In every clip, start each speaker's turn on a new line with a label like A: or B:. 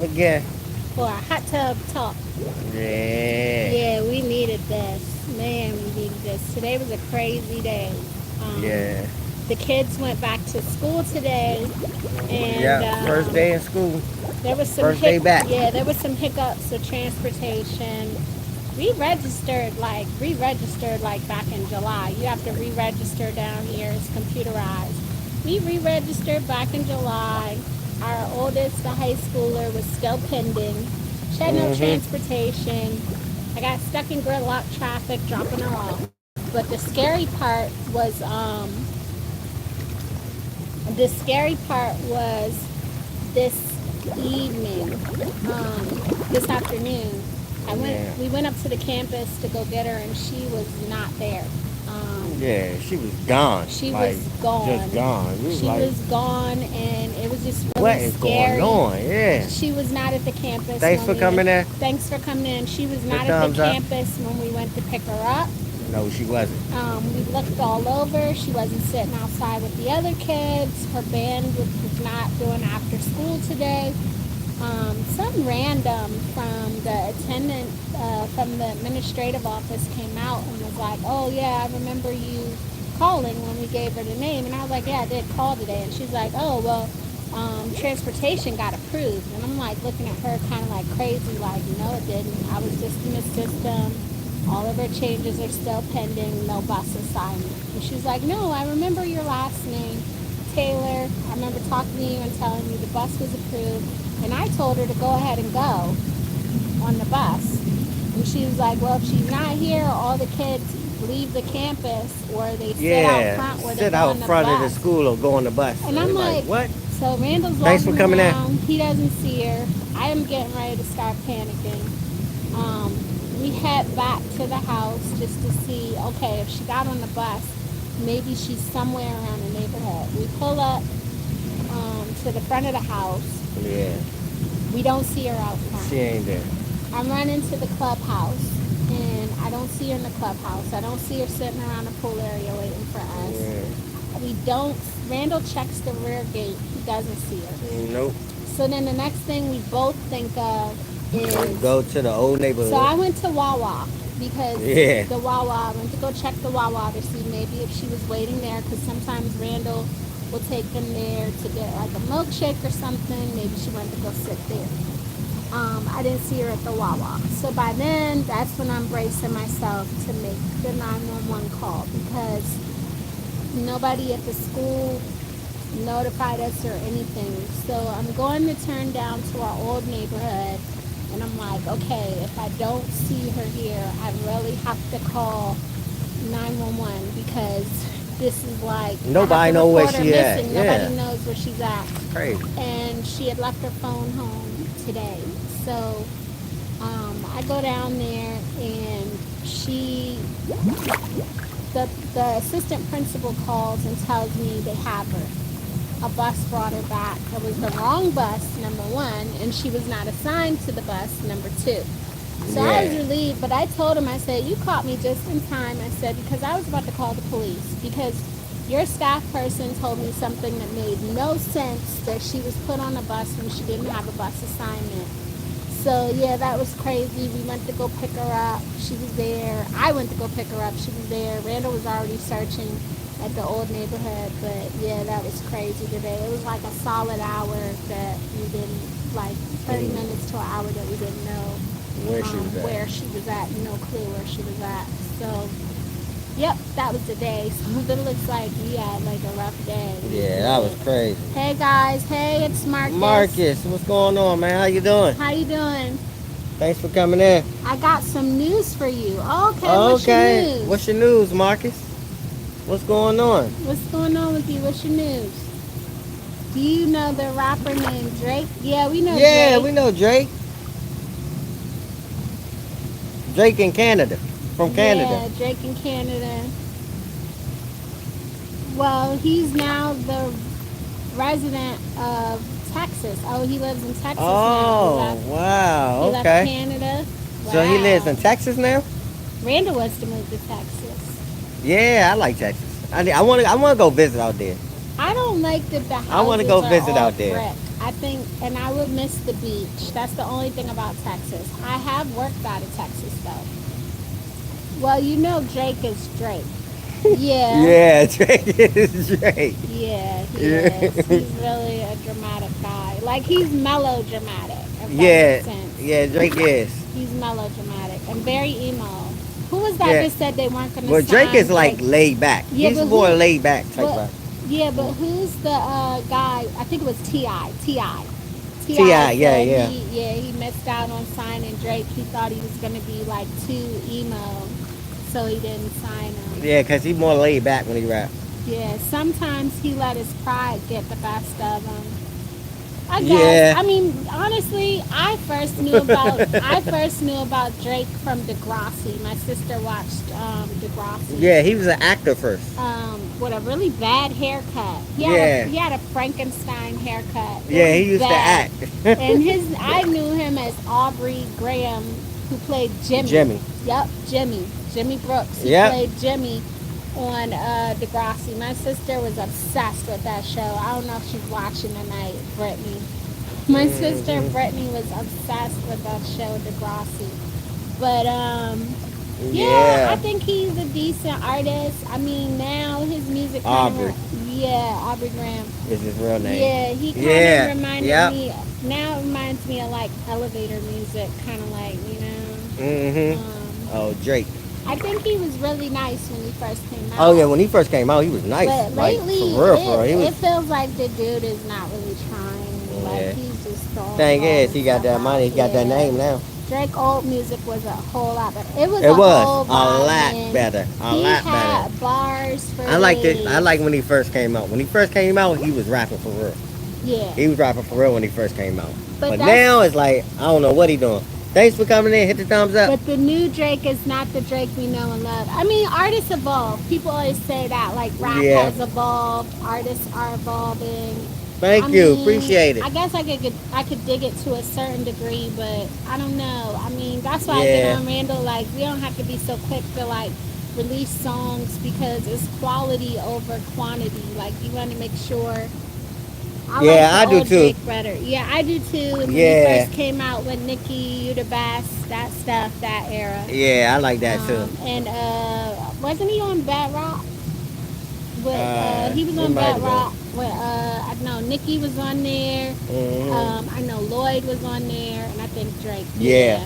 A: Again.
B: For a hot tub talk.
A: Yeah.
B: Yeah, we needed this. Man, we needed this. Today was a crazy day. Um,
A: Yeah.
B: the kids went back to school today, and
A: Yeah. First day in school.
B: there was some
A: First day back.
B: yeah, there was some hiccups with transportation. Re-registered like back in July. You have to re-register down here. It's computerized. We re-registered back in July. Our oldest, the high schooler, was still pending. She had no transportation. I got stuck in gridlock traffic dropping her off. But the scary part was this evening, this afternoon. We went up to the campus to go get her, and she was not there.
A: Yeah, she was gone.
B: She
A: like,
B: was gone.
A: Just gone.
B: She was gone, and it was just really
A: what is
B: scary.
A: going on? Yeah.
B: She was not at the campus.
A: Thanks for coming in.
B: Thanks for coming in. She was not at the campus when we went to pick her up.
A: No, she wasn't.
B: We looked all over. She wasn't sitting outside with the other kids. Her band was not doing after school today. Some random from the attendant, from the administrative office came out and was like, oh yeah, I remember you calling when we gave her the name. And I was like, yeah, I did call today. And she's like, oh, well, transportation got approved. And I'm like looking at her kind of like crazy, like, no, it didn't. I was just in the system. All of her changes are still pending, no bus assignment. And she's like, no, I remember your last name, Taylor. I remember talking to you and telling you the bus was approved. And I told her to go ahead and go on the bus. And she was like, well, if she's not here, all the kids leave the campus, or they sit out front where they're going
A: out front of the school or go on the bus.
B: And I'm like, what? So Randall's
A: Thanks for coming
B: around. He doesn't see her. I am getting ready to start panicking. We head back to the house just to see, okay, if she got on the bus, maybe she's somewhere around the neighborhood. We pull up to the front of the house.
A: Yeah.
B: We don't see her out front.
A: She ain't there.
B: I'm running to the clubhouse, and I don't see her in the clubhouse. I don't see her sitting around the pool area waiting for us. Yeah. Randall checks the rear gate. He doesn't see her.
A: Nope.
B: So then the next thing we both think of is
A: go to the old neighborhood.
B: So I went to Wawa because the Wawa, I went to go check the Wawa to see maybe if she was waiting there, because sometimes Randall will take them there to get like a milkshake or something. Maybe she went to go sit there. I didn't see her at the Wawa. So by then, that's when I'm bracing myself to make the 911 call, because nobody at the school notified us or anything. So I'm going to turn down to our old neighborhood, and I'm like, okay, if I don't see her here, I really have to call 911, because this is like,
A: nobody knows where she's at.
B: Nobody knows where she's at.
A: Crazy.
B: And she had left her phone home today. So I go down there, and the assistant principal calls and tells me they have her. A bus brought her back. It was the wrong bus, number one, and she was not assigned to the bus, number two. So I was relieved, but I told him, I said, you caught me just in time. I said, because I was about to call the police, because your staff person told me something that made no sense, that she was put on a bus when she didn't have a bus assignment. So yeah, that was crazy. We went to go pick her up. She was there. I went to go pick her up. She was there. Randall was already searching at the old neighborhood, but yeah, that was crazy today. It was like a solid hour that we didn't, like 30 minutes to an hour that we didn't know where she was at, no clue where she was at. So yep, that was the day. So it looks like we had like a rough day.
A: Yeah, that was crazy.
B: Hey guys, hey, it's Marcus.
A: Marcus, what's going on, man? How you doing?
B: How you doing?
A: Thanks for coming in.
B: I got some news for you. Okay, what's your news?
A: What's your news, Marcus? What's going on?
B: What's going on with you? What's your news? Do you know the rapper named Drake? Yeah, we know Drake.
A: Yeah, we know Drake. Drake in Canada. From Canada.
B: Yeah, Drake in Canada. Well, he's now the resident of Texas. Oh, he lives in Texas now.
A: Oh, wow.
B: He left Canada. Wow.
A: So he lives in Texas now?
B: Randall wants to move to Texas.
A: Yeah, I like Texas. I want to go visit out there.
B: I don't like that the houses
A: I want to go visit
B: are all
A: out there.
B: brick. I think, and I would miss the beach. That's the only thing about Texas. I have worked out of Texas though. Well, you know Drake is Drake. Yeah.
A: Yeah, Drake is Drake.
B: Yeah, he
A: Yeah.
B: is. He's really a dramatic guy. Like he's melodramatic. If that
A: Yeah,
B: makes sense.
A: yeah, Drake is.
B: He's melodramatic and very emo. Who was that
A: Yeah.
B: that said they weren't going to
A: Well,
B: sign
A: Drake is like
B: Drake?
A: laid back.
B: Yeah,
A: He's
B: but
A: more
B: who-
A: laid back type
B: but-
A: of.
B: Yeah, but who's the guy? I think it was T.I. T.I.
A: T.I., yeah,
B: said
A: yeah.
B: He missed out on signing Drake. He thought he was going to be like too emo, so he didn't sign him.
A: Yeah, cause he's more laid back when he rap.
B: Yeah, sometimes he let his pride get the best of him. I guess.
A: Yeah.
B: I mean, honestly, I first knew about Drake from Degrassi. My sister watched Degrassi.
A: Yeah, he was an actor first.
B: With a really bad haircut. He had a Frankenstein haircut.
A: Yeah, he used
B: bad.
A: to act.
B: And I knew him as Aubrey Graham, who played Jimmy.
A: Jimmy.
B: Yep, Jimmy Brooks. He
A: Yep.
B: played Jimmy on Degrassi. My sister was obsessed with that show. I don't know if she's watching tonight, Brittany. My sister Brittany was obsessed with that show, Degrassi. But yeah, I think he's a decent artist. I mean, now his music
A: Aubrey.
B: Aubrey Graham.
A: Is his real name.
B: Yeah, he kind
A: Yeah,
B: of reminded
A: yep.
B: me. Now it reminds me of like elevator music, kind of like
A: Oh, Drake.
B: I think he was really nice when he first came out.
A: Oh yeah, when he first came out, he was nice.
B: But
A: Like
B: lately,
A: for real. He
B: it
A: was.
B: feels like the dude is not really trying.
A: Yeah.
B: Like he's just throwing.
A: Thing
B: all
A: is, he got
B: stuff
A: that money. He got
B: out
A: that
B: there.
A: name now.
B: Drake old music was a whole lot better. It was
A: It
B: a
A: was
B: whole
A: a lot
B: man.
A: better. A
B: He
A: lot
B: had
A: better.
B: bars for
A: I liked it.
B: days.
A: I like when he first came out. When he first came out, he was rapping for real.
B: Yeah.
A: He was rapping for real when he first came out.
B: But
A: But
B: that's-
A: now it's like I don't know what he doing. Thanks for coming in. Hit the thumbs up.
B: But the new Drake is not the Drake we know and love. I mean, artists evolve. People always say that. Like, rap
A: Yeah.
B: has evolved. Artists are evolving.
A: Thank
B: I
A: you.
B: mean,
A: Appreciate it.
B: I guess I could dig it to a certain degree, but I don't know. I mean, that's why I
A: Yeah.
B: get on Randall. Like, we don't have to be so quick to, like, release songs because it's quality over quantity. Like, you want to make sure.
A: Yeah,
B: like the
A: I do
B: old
A: too.
B: Drake better. Yeah, I do too. And when
A: Yeah.
B: he first came out with Nicki, You the Best, that stuff, that era.
A: Yeah, I like that too.
B: And wasn't he on Bad Rock? With, he was
A: he
B: on
A: might
B: Bad
A: have been.
B: Rock. With, I know Nicki was on there.
A: Mhm.
B: I know Lloyd was on there, and I think Drake.
A: Yeah.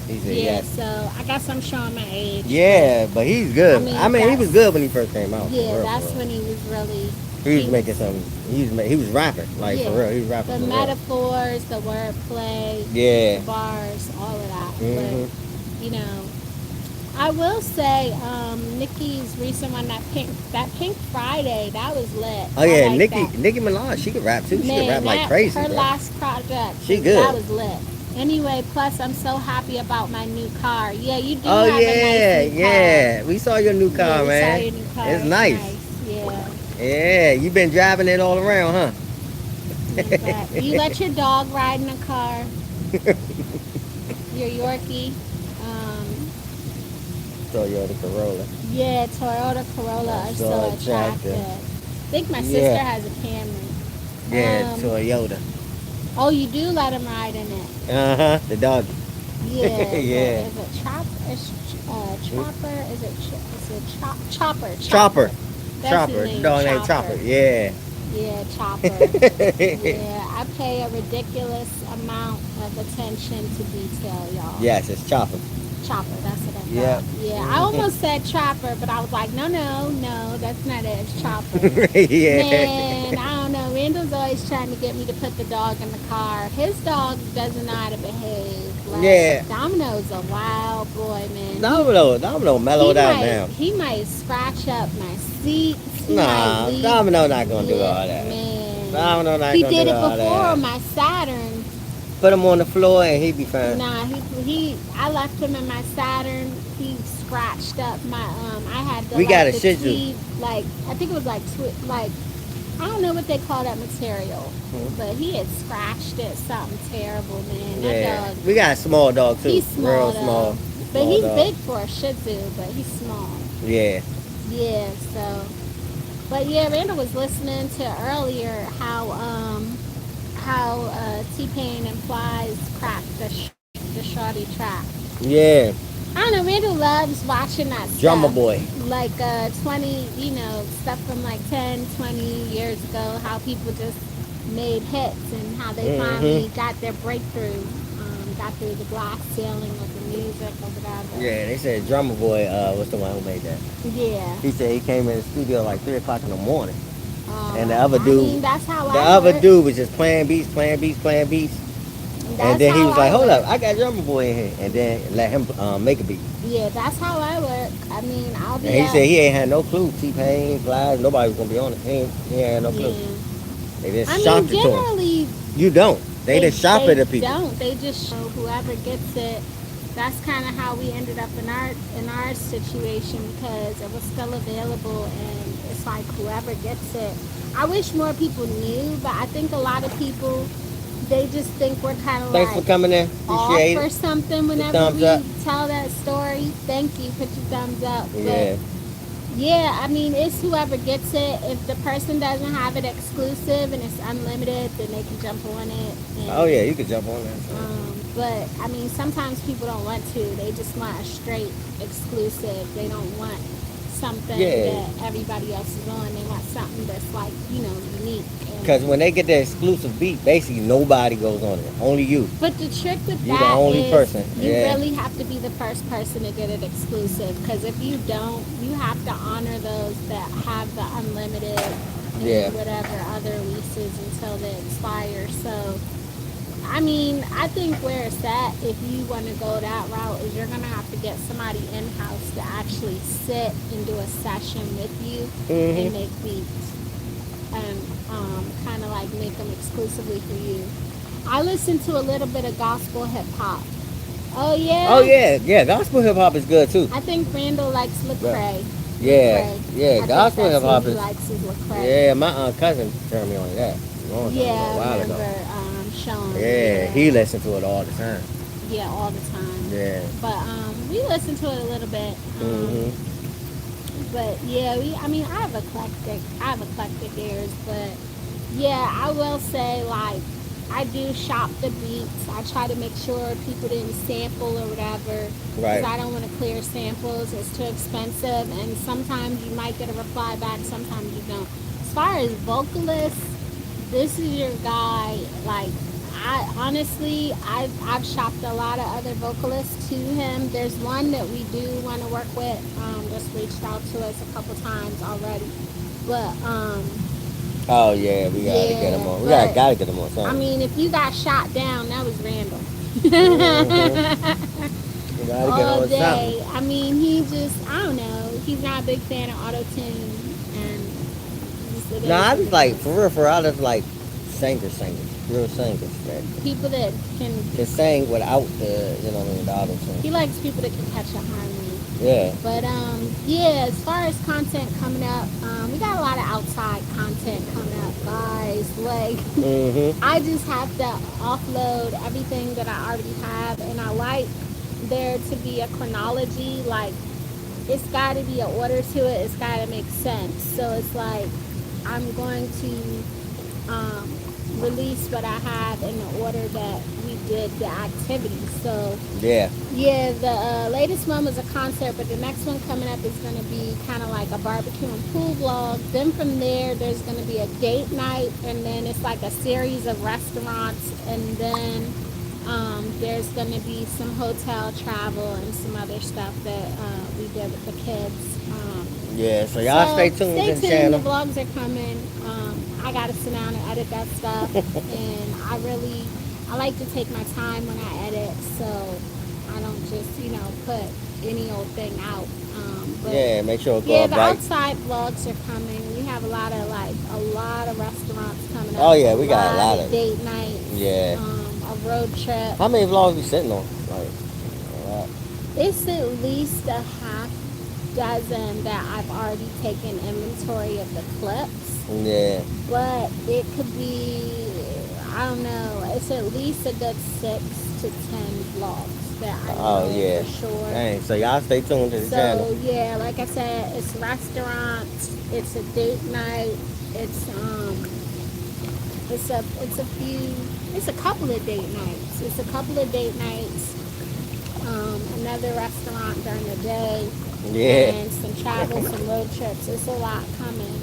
A: He said
B: Yeah.
A: yes.
B: So I guess I'm showing my age.
A: Yeah, but he's good.
B: I
A: I
B: mean,
A: mean, he
B: that's-
A: was good when he first came out. for
B: Yeah,
A: real,
B: that's
A: for real.
B: when he was really.
A: He was making some. He was rapping like
B: Yeah.
A: for real. He was
B: The
A: rapping for real.
B: metaphors, the wordplay,
A: Yeah.
B: the bars, all of that.
A: Mhm.
B: But you know, I will say, Nicki's recent one, that Pink Friday, that was lit.
A: Oh
B: I
A: yeah,
B: like
A: Nicki
B: that.
A: Nicki Minaj. She could rap too. She
B: Man,
A: could rap like
B: that-
A: crazy.
B: Her
A: bro.
B: last project,
A: She good.
B: That was lit. Anyway, plus I'm so happy about my new car. Yeah, you do
A: Oh
B: have
A: yeah,
B: a nice new car.
A: yeah. We saw your new car,
B: Yeah, we
A: man.
B: saw your new car.
A: It's nice.
B: Yeah.
A: Yeah, you been driving it all around, huh?
B: But you let your dog ride in the car. Your Yorkie.
A: Toyota Corolla.
B: Yeah, Toyota Corolla are
A: That's
B: so
A: so
B: attractive.
A: attractive.
B: I think my sister
A: Yeah.
B: has a Camry.
A: Yeah, Toyota.
B: Oh, you do let him ride in it.
A: Uh huh. The dog.
B: Yeah.
A: Yeah.
B: Is it Chopper? Chopper? Is it Chopper?
A: Chopper.
B: That's
A: Chopper.
B: his name,
A: Dog named Chopper. Yeah.
B: Yeah, Chopper. Yeah, I pay a ridiculous amount of attention to detail, y'all.
A: Yes, it's Chopper.
B: Chopper, that's what I thought.
A: Yep.
B: Yeah, I almost said Chopper, but I was like, no, that's not it. It's Chopper.
A: Yeah.
B: Man, I don't know. Randall's always trying to get me to put the dog in the car. His dog doesn't know how to behave. Like,
A: Yeah.
B: Domino's a wild boy, man.
A: Domino mellowed out now.
B: He might scratch up my seats. He
A: Nah,
B: might leave.
A: Domino not gonna do
B: Yeah,
A: all that.
B: Man.
A: Domino not
B: He
A: gonna
B: did
A: do
B: it
A: all
B: before
A: that.
B: on my Saturn.
A: Put him on the floor and he be fine.
B: Nah, I left him in my Saturn. He scratched up my I had the
A: We got a
B: the
A: Shih Tzu.
B: tweed, like I think it was like I don't know what they call that material, but he had scratched it something terrible, man. That
A: Yeah.
B: dog.
A: We got a small dog too.
B: He's small,
A: Real
B: though.
A: small.
B: But
A: Small
B: he's
A: dog.
B: big for a Shih Tzu, but he's small.
A: Yeah.
B: Yeah, so. But yeah, Randall was listening to earlier how T-Pain implies crack the shorty trap.
A: Yeah.
B: I don't know, Randall loves watching that
A: Drummer
B: stuff.
A: boy.
B: Like 20, stuff from like 10, 20 years ago, how people just made hits and how they finally got their breakthrough, got through the glass ceiling with the music or whatever.
A: Yeah, they said Drummer Boy was the one who made that.
B: Yeah.
A: He said he came in the studio like 3 o'clock in the morning. And the other dude,
B: I mean, that's how
A: the other dude was just playing beats. And then he was like, hold up, I got Drummer Boy in here. And then let him make a beat.
B: Yeah, that's how I work. I mean, I'll be.
A: And he said he ain't had no clue. T-Pain, Flies, nobody was going to be on it. He ain't had no clue.
B: Yeah.
A: They just shopped it to
B: generally,
A: him. You don't. They just shop it to people.
B: They don't. They just show whoever gets it. That's kind of how we ended up in our situation, because it was still available, and it's like whoever gets it. I wish more people knew, but I think a lot of people, they just think we're kind of
A: Thanks for coming in. Appreciate
B: off or something whenever we tell that story. Thank you. Put your thumbs up.
A: Yeah.
B: But yeah, I mean, it's whoever gets it. If the person doesn't have it exclusive and it's unlimited, then they can jump on it. And,
A: oh yeah, you can jump on that.
B: But I mean, sometimes people don't want to. They just want a straight exclusive. They don't want something that everybody else is on. They want something that's like, unique.
A: Because when they get the exclusive beat, basically nobody goes on it. Only you.
B: But the trick with
A: You're
B: that
A: the only
B: is
A: person.
B: you really have to be the first person to get it exclusive. Because if you don't, you have to honor those that have the unlimited and whatever other leases until they expire. So, I mean, I think where it's at, if you want to go that route, is you're going to have to get somebody in-house to actually sit and do a session with you and make beats. And kind of like make them exclusively for you. I listen to a little bit of gospel hip hop. Oh yeah.
A: Oh yeah. Gospel hip hop is good too.
B: I think Randall likes Lecrae.
A: Yeah. Gospel hip hop is.
B: Likes his Lecrae.
A: Yeah, my cousin turned me on to that.
B: I remember showing.
A: Yeah, he listened to it all the time.
B: Yeah, all the time.
A: Yeah.
B: But we listen to it a little bit. But yeah, I have eclectic ears, but yeah, I will say, like, I do shop the beats. I try to make sure people didn't sample or whatever.
A: Right.
B: Because I don't want to clear samples. It's too expensive, and sometimes you might get a reply back, sometimes you don't. As far as vocalists, this is your guy. Like, I've shopped a lot of other vocalists to him. There's one that we do want to work with. Just reached out to us a couple times already. But
A: oh yeah, we gotta get him on. We gotta get him on something.
B: I mean, if you got shot down, that was Randall.
A: We gotta get on
B: day.
A: something.
B: I mean, he just, I don't know. He's not a big fan of auto-tune, and
A: No, I just like for real. I just like singers, real singers.
B: People that can
A: sing without the auto-tune.
B: He likes people that can catch a harmony.
A: Yeah.
B: But yeah, as far as content coming up, we got a lot of outside content coming up, guys. Like, I just have to offload everything that I already have, and I like there to be a chronology. Like, it's got to be an order to it. It's got to make sense. So it's like I'm going to release what I have in the order that we did the activities. So yeah, the latest one was a concert, but the next one coming up is going to be kind of like a barbecue and pool vlog. Then from there, there's going to be a date night, and then it's like a series of restaurants, and then there's going to be some hotel travel and some other stuff that we did with the kids.
A: So y'all stay tuned to the channel.
B: The vlogs are coming. I gotta sit down and edit that stuff, and I like to take my time when I edit, so I don't just put any old thing out. But
A: make sure it
B: goes
A: the
B: outside vlogs are coming. We have a lot of restaurants coming up.
A: Oh yeah, we got a lot of
B: date nights.
A: Yeah.
B: A road trip.
A: How many vlogs we sitting on?
B: It's at least a half dozen that I've already taken inventory of the clips. Yeah. But it could be, I don't know, it's at least a good 6 to 10 vlogs that I know for sure.
A: Dang, so y'all stay tuned to the channel.
B: So yeah, like I said, it's restaurants, it's a date night, it's It's a couple of date nights. It's a couple of date nights. Another restaurant during the day,
A: Yeah.
B: and some travel, some road trips. It's a lot coming.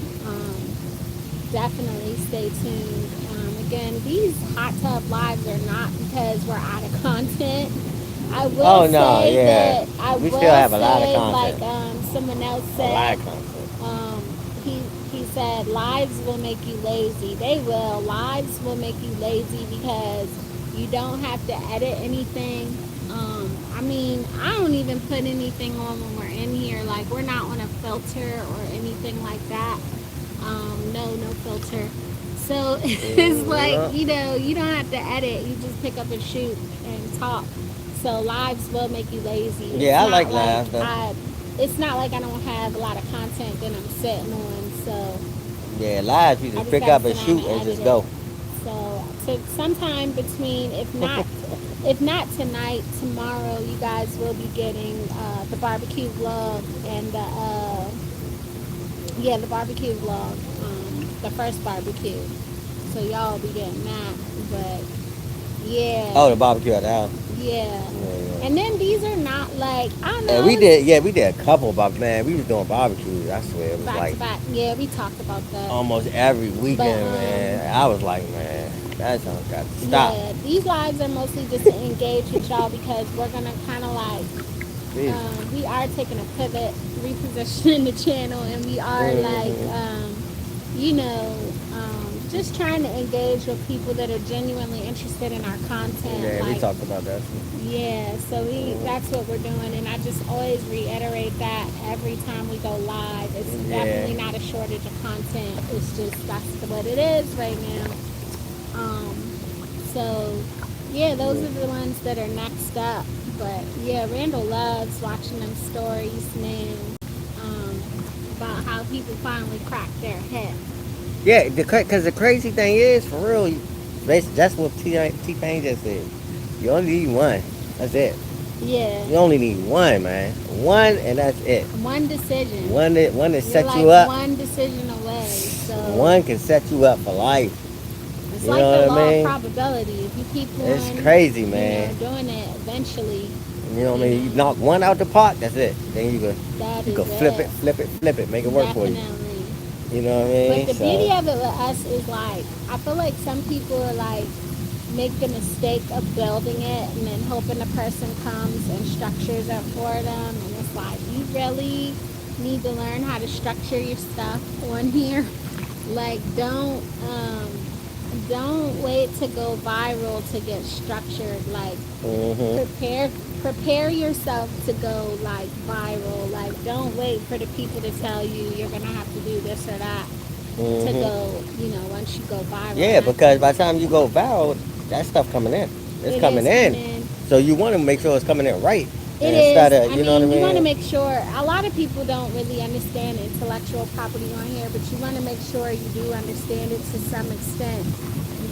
B: Definitely stay tuned. Again, these hot tub lives are not because we're out of content. I will
A: Oh no,
B: say
A: yeah.
B: that I
A: We
B: will
A: still have a lot of
B: say,
A: content.
B: like someone else
A: A lot
B: said,
A: of content.
B: he said lives will make you lazy. They will. Lives will make you lazy because you don't have to edit anything. I mean, I don't even put anything on when we're in here. Like, we're not on a filter or anything like that. No filter. So it's like, you don't have to edit. You just pick up and shoot and talk. So lives will make you lazy.
A: Yeah, I like lives though.
B: It's not like I don't have a lot of content that I'm sitting on. So
A: Yeah, live you
B: I
A: just
B: just
A: pick
B: gotta
A: up and
B: sit down
A: shoot
B: and
A: and
B: edit
A: just
B: it.
A: go.
B: So sometime between, if not tonight, tomorrow, you guys will be getting the barbecue vlog and the barbecue vlog, the first barbecue. So y'all will be getting that. But yeah.
A: Oh, the barbecue at the house.
B: Yeah.
A: Yeah.
B: And then these are not like, I don't know.
A: And we did a couple, but man, we was doing barbecues. I swear, it was
B: Back
A: like
B: to back. Yeah, we talked about that.
A: almost every weekend,
B: But,
A: man. I was like, man, that song got to stop.
B: Yeah, these lives are mostly just to engage with y'all because we're gonna kind of like, we are taking a pivot, repositioning the channel, and we are like, just trying to engage with people that are genuinely interested in our content.
A: Yeah,
B: like,
A: we talked about that.
B: Yeah, so that's what we're doing, and I just always reiterate that every time we go live. It's definitely not a shortage of content. It's just that's what it is right now. So yeah, those are the ones that are next up. But yeah, Randall loves watching them stories, man, about how people finally crack their head.
A: Yeah, because the crazy thing is, for real, that's what T-Pain just said. You only need one. That's it.
B: Yeah.
A: You only need one, man. One, and that's it.
B: One decision.
A: One that set
B: like
A: you up.
B: One decision away. So
A: one can set you up for life.
B: It's
A: you
B: like
A: know
B: the
A: what
B: law
A: I mean?
B: of probability. If you keep on,
A: it's crazy, man.
B: Doing it, eventually.
A: You know what I mean? You knock one out the park, that's it. Then you go flip it, make it work for you. You know what I mean?
B: But the beauty of it with us is like, I feel like some people are like, make the mistake of building it and then hoping the person comes and structures it for them. And it's like, you really need to learn how to structure your stuff on here. Like, don't wait to go viral to get structured. Like, prepare yourself to go like viral. Like, don't wait for the people to tell you you're gonna have to do this or that to go, once you go viral.
A: Yeah, because by the time you go viral, that stuff coming in. It's coming in. So you want to make sure it's coming in right.
B: It is.
A: You know what I mean?
B: You want to make sure. A lot of people don't really understand intellectual property on here, but you want to make sure you do understand it to some extent.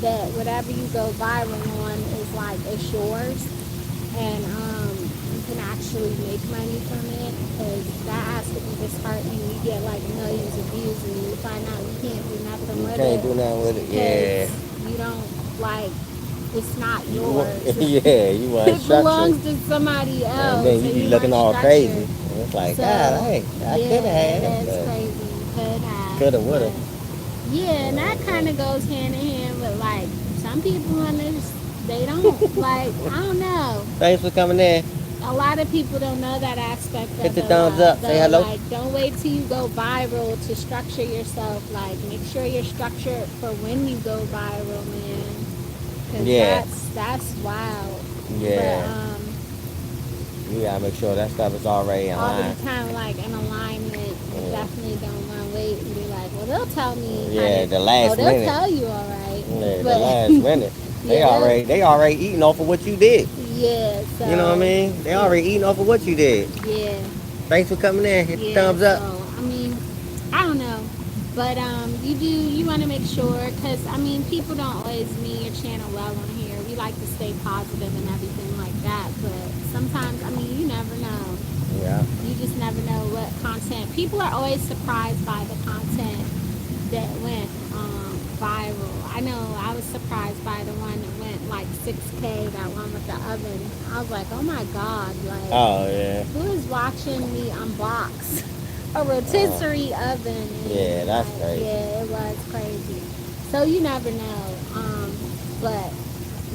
B: That whatever you go viral on is like, it's yours, and you can actually make money from it. Because that has to be disheartening. You get like millions of views, and you find out you can't do nothing with it.
A: You can't do nothing with it. Yeah.
B: You don't like. It's not yours.
A: Yeah, you want
B: it belongs to somebody else.
A: And then you be looking all crazy. And it's like, God, I could have.
B: That's crazy.
A: Could have, would have.
B: Yeah, and that kind of goes hand in hand with like some people on this. They don't like. I don't know.
A: Thanks for coming in.
B: A lot of people don't know that aspect of it.
A: Hit the thumbs up. Say hello.
B: Like, don't wait till you go viral to structure yourself. Like, make sure you're structured for when you go viral, man. Cause that's wild.
A: Yeah.
B: But,
A: you gotta make sure that stuff is already in line.
B: All the time, like in alignment. You definitely don't want to wait and be like, well, they'll tell me.
A: Yeah, the last minute.
B: They'll tell you, all right.
A: Yeah, the last minute. They already eating off of what you did.
B: Yeah. So,
A: you know what I mean? They already eating off of what you did.
B: Yeah.
A: Thanks for coming in. Hit the thumbs up.
B: So, I mean, I don't know. But you want to make sure, because, I mean, people don't always mean your channel well on here. We like to stay positive and everything like that. But sometimes, I mean, you never know.
A: Yeah.
B: You just never know what content. People are always surprised by the content that went viral. I know I was surprised by the one that went like 6K, that one with the oven. I was like, oh my God, like,
A: Oh yeah.
B: who is watching me unbox a
A: Oh,
B: rotisserie oven?
A: yeah,
B: And
A: that's
B: like,
A: crazy.
B: yeah, it was crazy. So you never know. But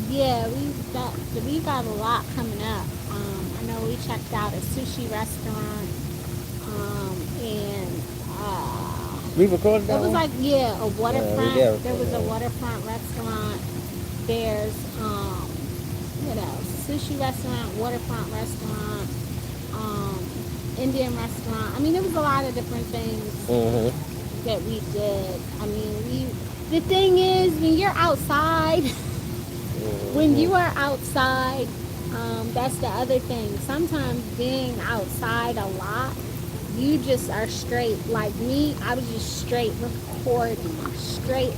B: yeah, we got a lot coming up. I know we checked out a sushi restaurant. And
A: We recorded
B: it
A: that
B: was
A: one?
B: like, yeah, a
A: We did
B: waterfront. There
A: record
B: was
A: that
B: a
A: one.
B: waterfront restaurant. There's what else? Sushi restaurant, waterfront restaurant, um, Indian restaurant. I mean, there was a lot of different things
A: Mm-hmm.
B: that we did. I mean, the thing is, when you're outside, when
A: Mm-hmm.
B: you are outside, that's the other thing. Sometimes being outside a lot, you just are straight. Like me, I was just straight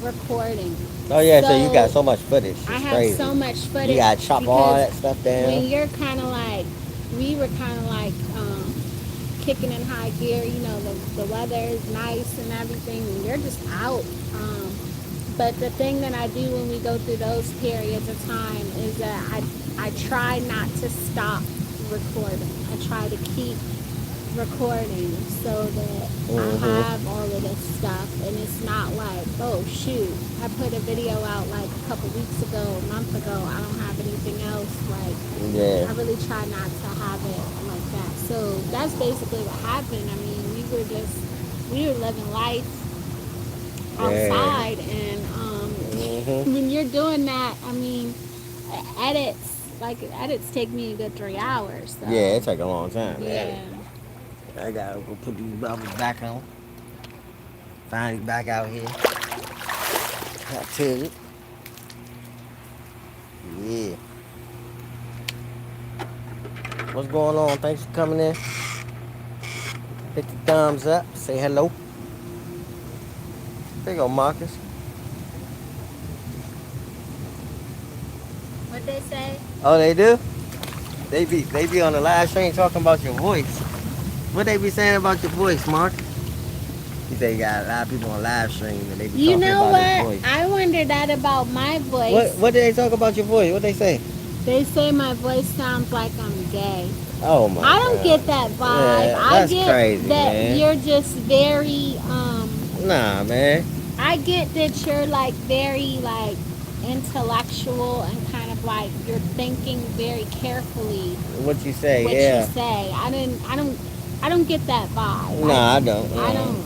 B: recording.
A: Oh yeah, so you got
B: So
A: so much footage.
B: I
A: It's
B: have
A: crazy.
B: so much
A: You
B: footage
A: gotta chop all
B: because
A: that stuff down.
B: when you're kind of like, we were kind of like kicking in high gear. You know, the weather is nice and everything, and you're just out. But the thing that I do when we go through those periods of time is that I try not to stop recording. I try to keep recording so that I
A: Mm-hmm.
B: have all of this stuff, and it's not like, oh shoot, I put a video out like a couple weeks ago, a month ago, I don't have anything else. Like,
A: Yeah.
B: I really try not to have it like that. So that's basically what happened. I mean, we were living life
A: Yeah.
B: outside, and
A: Mm-hmm.
B: when you're doing that, I mean, edits take me a good 3 hours.
A: Yeah, it
B: So
A: take a long time to edit.
B: yeah.
A: I gotta go put these bubbles back on. Finally back out here. Got to it. Yeah. What's going on? Thanks for coming in. Hit the thumbs up. Say hello. There you go, Marcus.
B: What they say?
A: Oh, they do? They be on the live stream talking about your voice. What they be saying about your voice, Mark? He said you got a lot of people on live stream and they be
B: You
A: talking
B: know
A: about his
B: what?
A: voice.
B: I wonder that about my
A: What
B: voice.
A: what did they talk about your voice? What they say?
B: They say my voice sounds like I'm gay.
A: Oh my
B: I don't get
A: god.
B: that vibe.
A: Yeah,
B: I
A: that's
B: get
A: crazy,
B: that
A: man.
B: you're just very
A: Nah, man.
B: I get that you're like very like intellectual and kind of like you're thinking very carefully
A: What you say?
B: what you
A: Yeah.
B: say. I don't get that vibe.
A: Nah, I don't.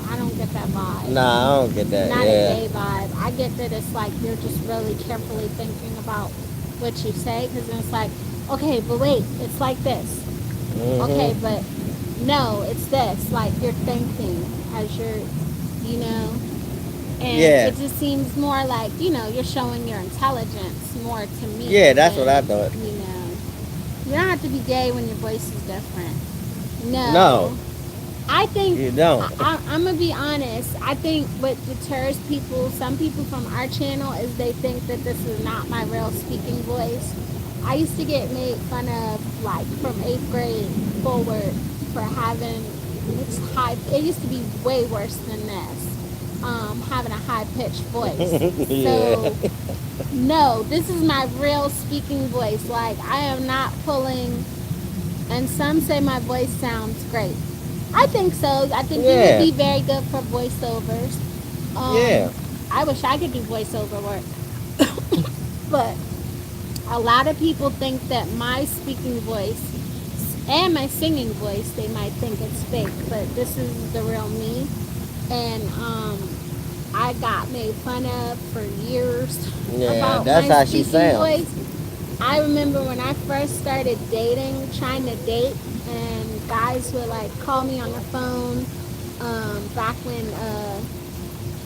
B: I don't get that vibe.
A: Nah, I don't get that.
B: Not a
A: Yeah.
B: gay vibe. I get that it's like you're just really carefully thinking about what you say, because it's like, okay, but wait, it's like this. Okay,
A: Mhm.
B: but no, it's this. Like you're thinking as you're, you know, and
A: Yeah.
B: it just seems more like, you're showing your intelligence more to me
A: Yeah, that's what I
B: than,
A: thought.
B: you don't have to be gay when your voice is different.
A: No,
B: No. I think
A: you don't.
B: I'm gonna be honest. I think what deters people, some people from our channel, is they think that this is not my real speaking voice. I used to get made fun of, like from 8th grade forward, for having this high. It used to be way worse than this. Having a high pitched voice.
A: Yeah.
B: So no, this is my real speaking voice. Like I am not pulling. And some say my voice sounds great. I think so. I think you would
A: Yeah.
B: be very good for voiceovers.
A: Yeah.
B: I wish I could do voiceover work. But a lot of people think that my speaking voice and my singing voice, they might think it's fake, but this is the real me. And I got made fun of for years
A: Yeah.
B: about
A: That's
B: my
A: how she
B: speaking
A: sounds.
B: voice. I remember when I first started dating, trying to date, and guys would like call me on the phone. Back when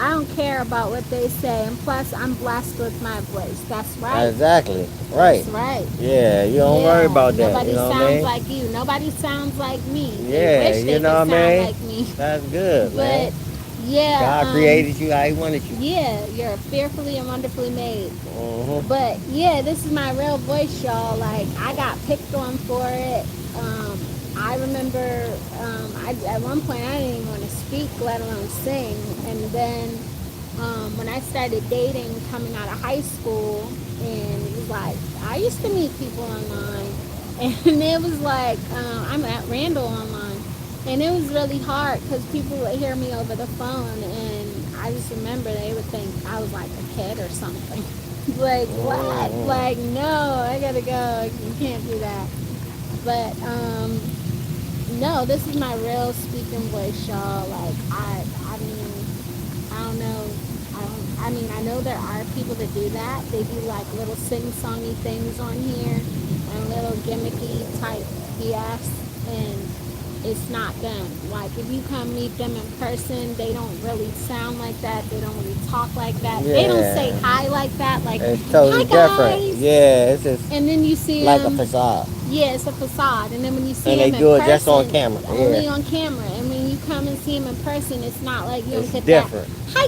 B: I don't care about what they say, and plus I'm blessed with my voice. That's right.
A: Exactly. Right.
B: That's right.
A: Yeah. You don't worry
B: Yeah.
A: about that. You
B: Nobody
A: know what I
B: sounds
A: mean?
B: like you. Nobody sounds like me. They
A: Yeah.
B: wish they
A: You know
B: could
A: what I
B: sound
A: mean?
B: like me.
A: That's good, man.
B: But yeah.
A: God created you how He wanted you.
B: Yeah, you're fearfully and wonderfully made.
A: Mhm.
B: But yeah, this is my real voice, y'all. Like I got picked on for it. I remember at one point I didn't even want to speak, let alone sing. And then when I started dating coming out of high school, and it was like I used to meet people online, and it was like I'm at Randall online, and it was really hard because people would hear me over the phone, and I just remember they would think I was like a kid or something. Like what? Like no, I gotta go. You can't do that. But no, this is my real speaking voice, y'all. Like I mean, I don't know. I mean, I know there are people that do that. They do like little sing-songy things on here and little gimmicky type BS, and it's not them. Like if you come meet them in person, they don't really sound like that. They don't really talk like that. They don't say hi like that. Like
A: it's totally
B: hi
A: different.
B: guys.
A: Yeah, it's just
B: And then you see
A: like
B: them.
A: a facade.
B: Yeah, it's a facade. And then when you see
A: And
B: them
A: they
B: in
A: do it
B: person,
A: just on camera.
B: only
A: Yeah.
B: on camera. And when you come and see them in person, it's not like you
A: It's
B: don't get
A: different.
B: that. Hi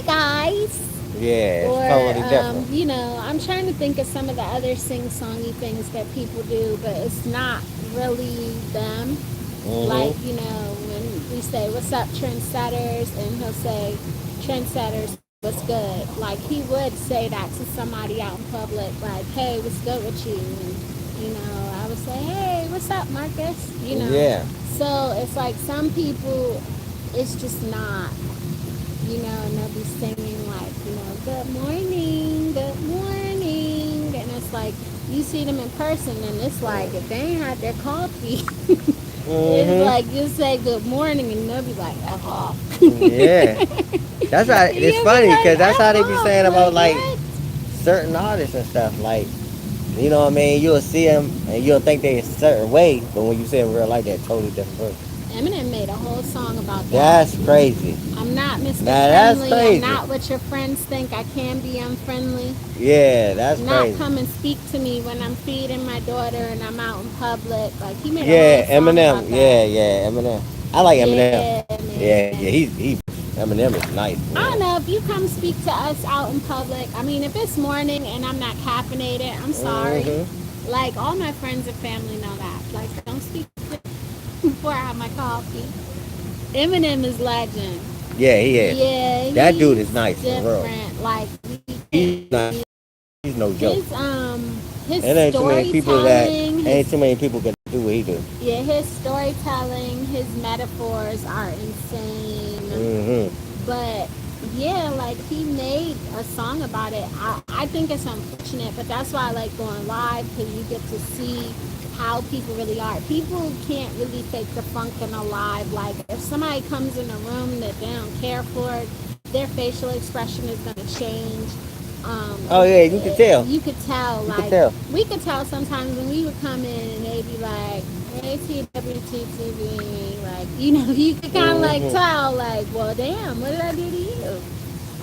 B: guys.
A: Yeah, it's
B: Or
A: totally different.
B: you know, I'm trying to think of some of the other sing-songy things that people do, but it's not really them. Like you know, when we say "What's up, trendsetters," and he'll say, "Trendsetters, what's good?" Like he would say that to somebody out in public, like, "Hey, what's good with you?" And you know, I would say, "Hey, what's up, Marcus?" You know.
A: Yeah.
B: So it's like some people, it's just not. You know, and they'll be singing like, you know, good morning, and it's like you see them in person, and it's like if they ain't had their coffee, it's like you say good morning, and they'll be like, F off.
A: Yeah. That's how it's
B: You'll be
A: funny
B: like,
A: because that's how they
B: F
A: be
B: off,
A: saying about like
B: what?
A: certain artists and stuff. Like, you know what I mean? You'll see them and you'll think they're a certain way, but when you see them real life, they're totally different person.
B: Eminem made a whole song about that.
A: That's crazy.
B: I'm not Mr.
A: Now that's
B: Friendly.
A: crazy.
B: I'm not what your friends think. I can be unfriendly.
A: Yeah, that's
B: Not
A: crazy.
B: come and speak to me when I'm feeding my daughter and I'm out in public. Like he made
A: Yeah,
B: a whole song
A: Eminem.
B: about that.
A: Yeah, Eminem. I like Eminem.
B: Yeah, man.
A: Yeah, he Eminem is nice.
B: I don't know if you come speak to us out in public. I mean, if it's morning and I'm not caffeinated, I'm sorry. Like all my friends and family know that. Like don't speak to me before I have my coffee. Eminem is legend.
A: Yeah, he is.
B: Yeah,
A: That dude
B: he's
A: is nice for real.
B: different. Like
A: He's nice. He's no joke.
B: his
A: It ain't too many people that
B: storytelling,
A: ain't too many people can do what he do.
B: yeah, his storytelling, his metaphors are insane. But yeah, like he made a song about it. I think it's unfortunate, but that's why I like going live because you get to see how people really are. People can't really fake the funk in a live. Like if somebody comes in a room that they don't care for, their facial expression is going to change.
A: Oh yeah, you can tell.
B: You could tell.
A: You
B: Like
A: could tell.
B: we could tell sometimes when we would come in and they'd be like, "Hey, TWT TV," like you know, you could kind of like tell, like, "Well, damn, what did I do to you?"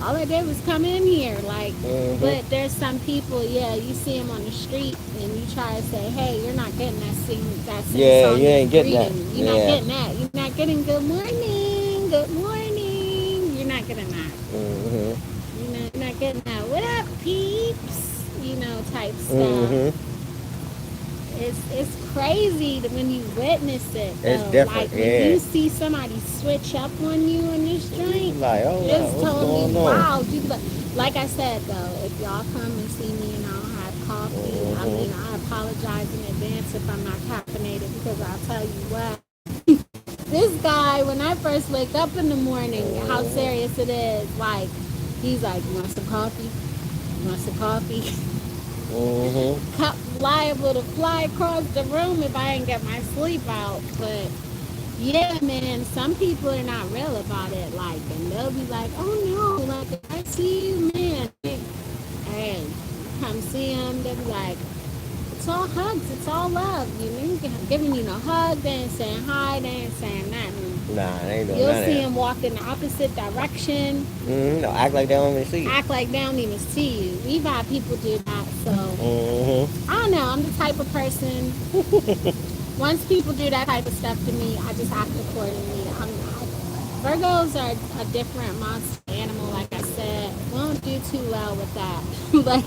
B: All I did was come in here, like. But there's some people, yeah, you see them on the street and you try to say, "Hey, you're not getting that sing
A: Yeah,
B: song
A: you ain't getting that.
B: greeting. You're not getting that. You're not getting good morning, good morning. You're not getting that." You're not getting that. What up, peeps? You know, type stuff. It's crazy when you witness it. Though.
A: It's different,
B: Like
A: yeah.
B: when you see somebody switch up on you in this joint,
A: Like, oh,
B: it's
A: what's
B: totally
A: going on?
B: wild. You like I said though, if y'all come and see me and I don't have coffee, I mean I apologize in advance if I'm not caffeinated because I'll tell you what. This guy, when I first wake up in the morning, how serious it is. Like, he's like, "You want some coffee? You want some coffee?" Liable to fly across the room if I ain't get my sleep out. But yeah, man, some people are not real about it. Like, and they'll be like, "Oh no, like if I see you, man, hey, come see him." They'll be like, "It's all hugs, it's all love." You know, giving you no hug, they ain't saying hi, they ain't saying nothing.
A: Nah, they ain't doing
B: You'll
A: none of
B: see
A: that.
B: him walk in the opposite direction.
A: No, act like they don't even see you.
B: Act like they don't even see you. We've had people do that, so I don't know. I'm the type of person. Once people do that type of stuff to me, I just act accordingly. Virgos are a different monster animal, like I said. We don't do too well with that. Like,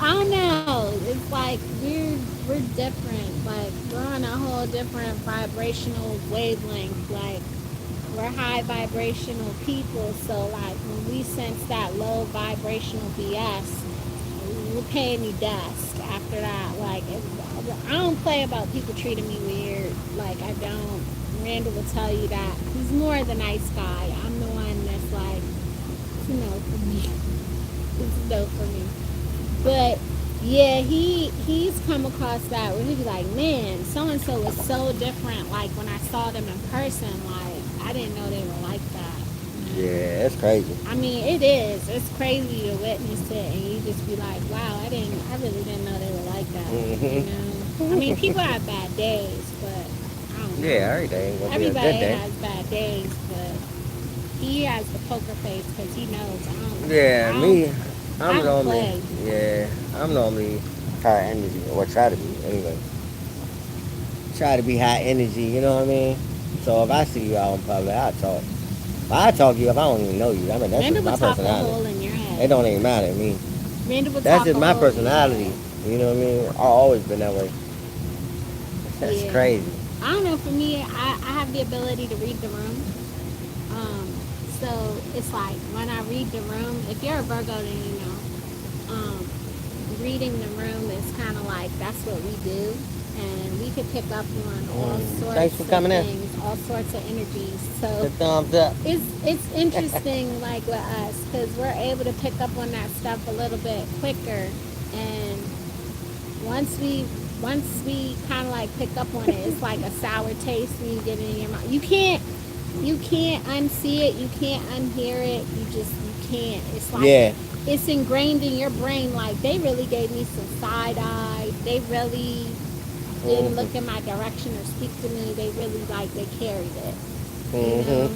B: I don't know. It's like we're different. Like we're on a whole different vibrational wavelength. Like we're high vibrational people, so like when we sense that low vibrational BS, we're paying you dust after that. Like, I don't play about people treating me weird. Like, I don't. Randall will tell you that. He's more the nice guy. I'm the one that's like, it's a no for me. It's a no for me. But yeah, he's come across that where he'd be like, man, so and so was so different. Like when I saw them in person, like I didn't know they were like that.
A: Yeah, it's crazy.
B: I mean, it is. It's crazy to witness it, and you just be like, wow, I really didn't know they were like that.
A: Mm-hmm.
B: You know, I mean, people have bad days, but I don't know.
A: Yeah, every day ain't gonna be a good
B: Everybody
A: day.
B: has bad days, but he has the poker face because he knows.
A: Yeah, me, I'm normally,
B: play.
A: yeah, I'm normally high energy, or try to be, anyway. Try to be high energy, you know what I mean? So if I see you out in public, I'll talk. I talk to you if I don't even know you. I mean, that's
B: Randall
A: just my
B: will talk a
A: personality.
B: hole in your head.
A: It don't even matter to me.
B: Randall will
A: That's
B: talk
A: just
B: a
A: my
B: hole in your
A: personality.
B: head.
A: You know what I mean? I've always been that way. That's
B: Yeah.
A: crazy.
B: I don't know. For me, I have the ability to read the room. So it's like when I read the room, if you're a Virgo, then you know. Reading the room is kind of like that's what we do, and we can pick up on all sorts
A: Thanks for
B: of
A: coming in.
B: things, all sorts of energies.
A: The
B: So
A: thumbs up.
B: it's interesting, like with us, because we're able to pick up on that stuff a little bit quicker, and once we kind of like pick up on it, it's like a sour taste when you get it in your mouth. You can't unsee it, you can't unhear it, you can't. It's like it's ingrained in your brain. Like they really gave me some side eye. They really didn't look in my direction or speak to me. They really like they carried it, you know,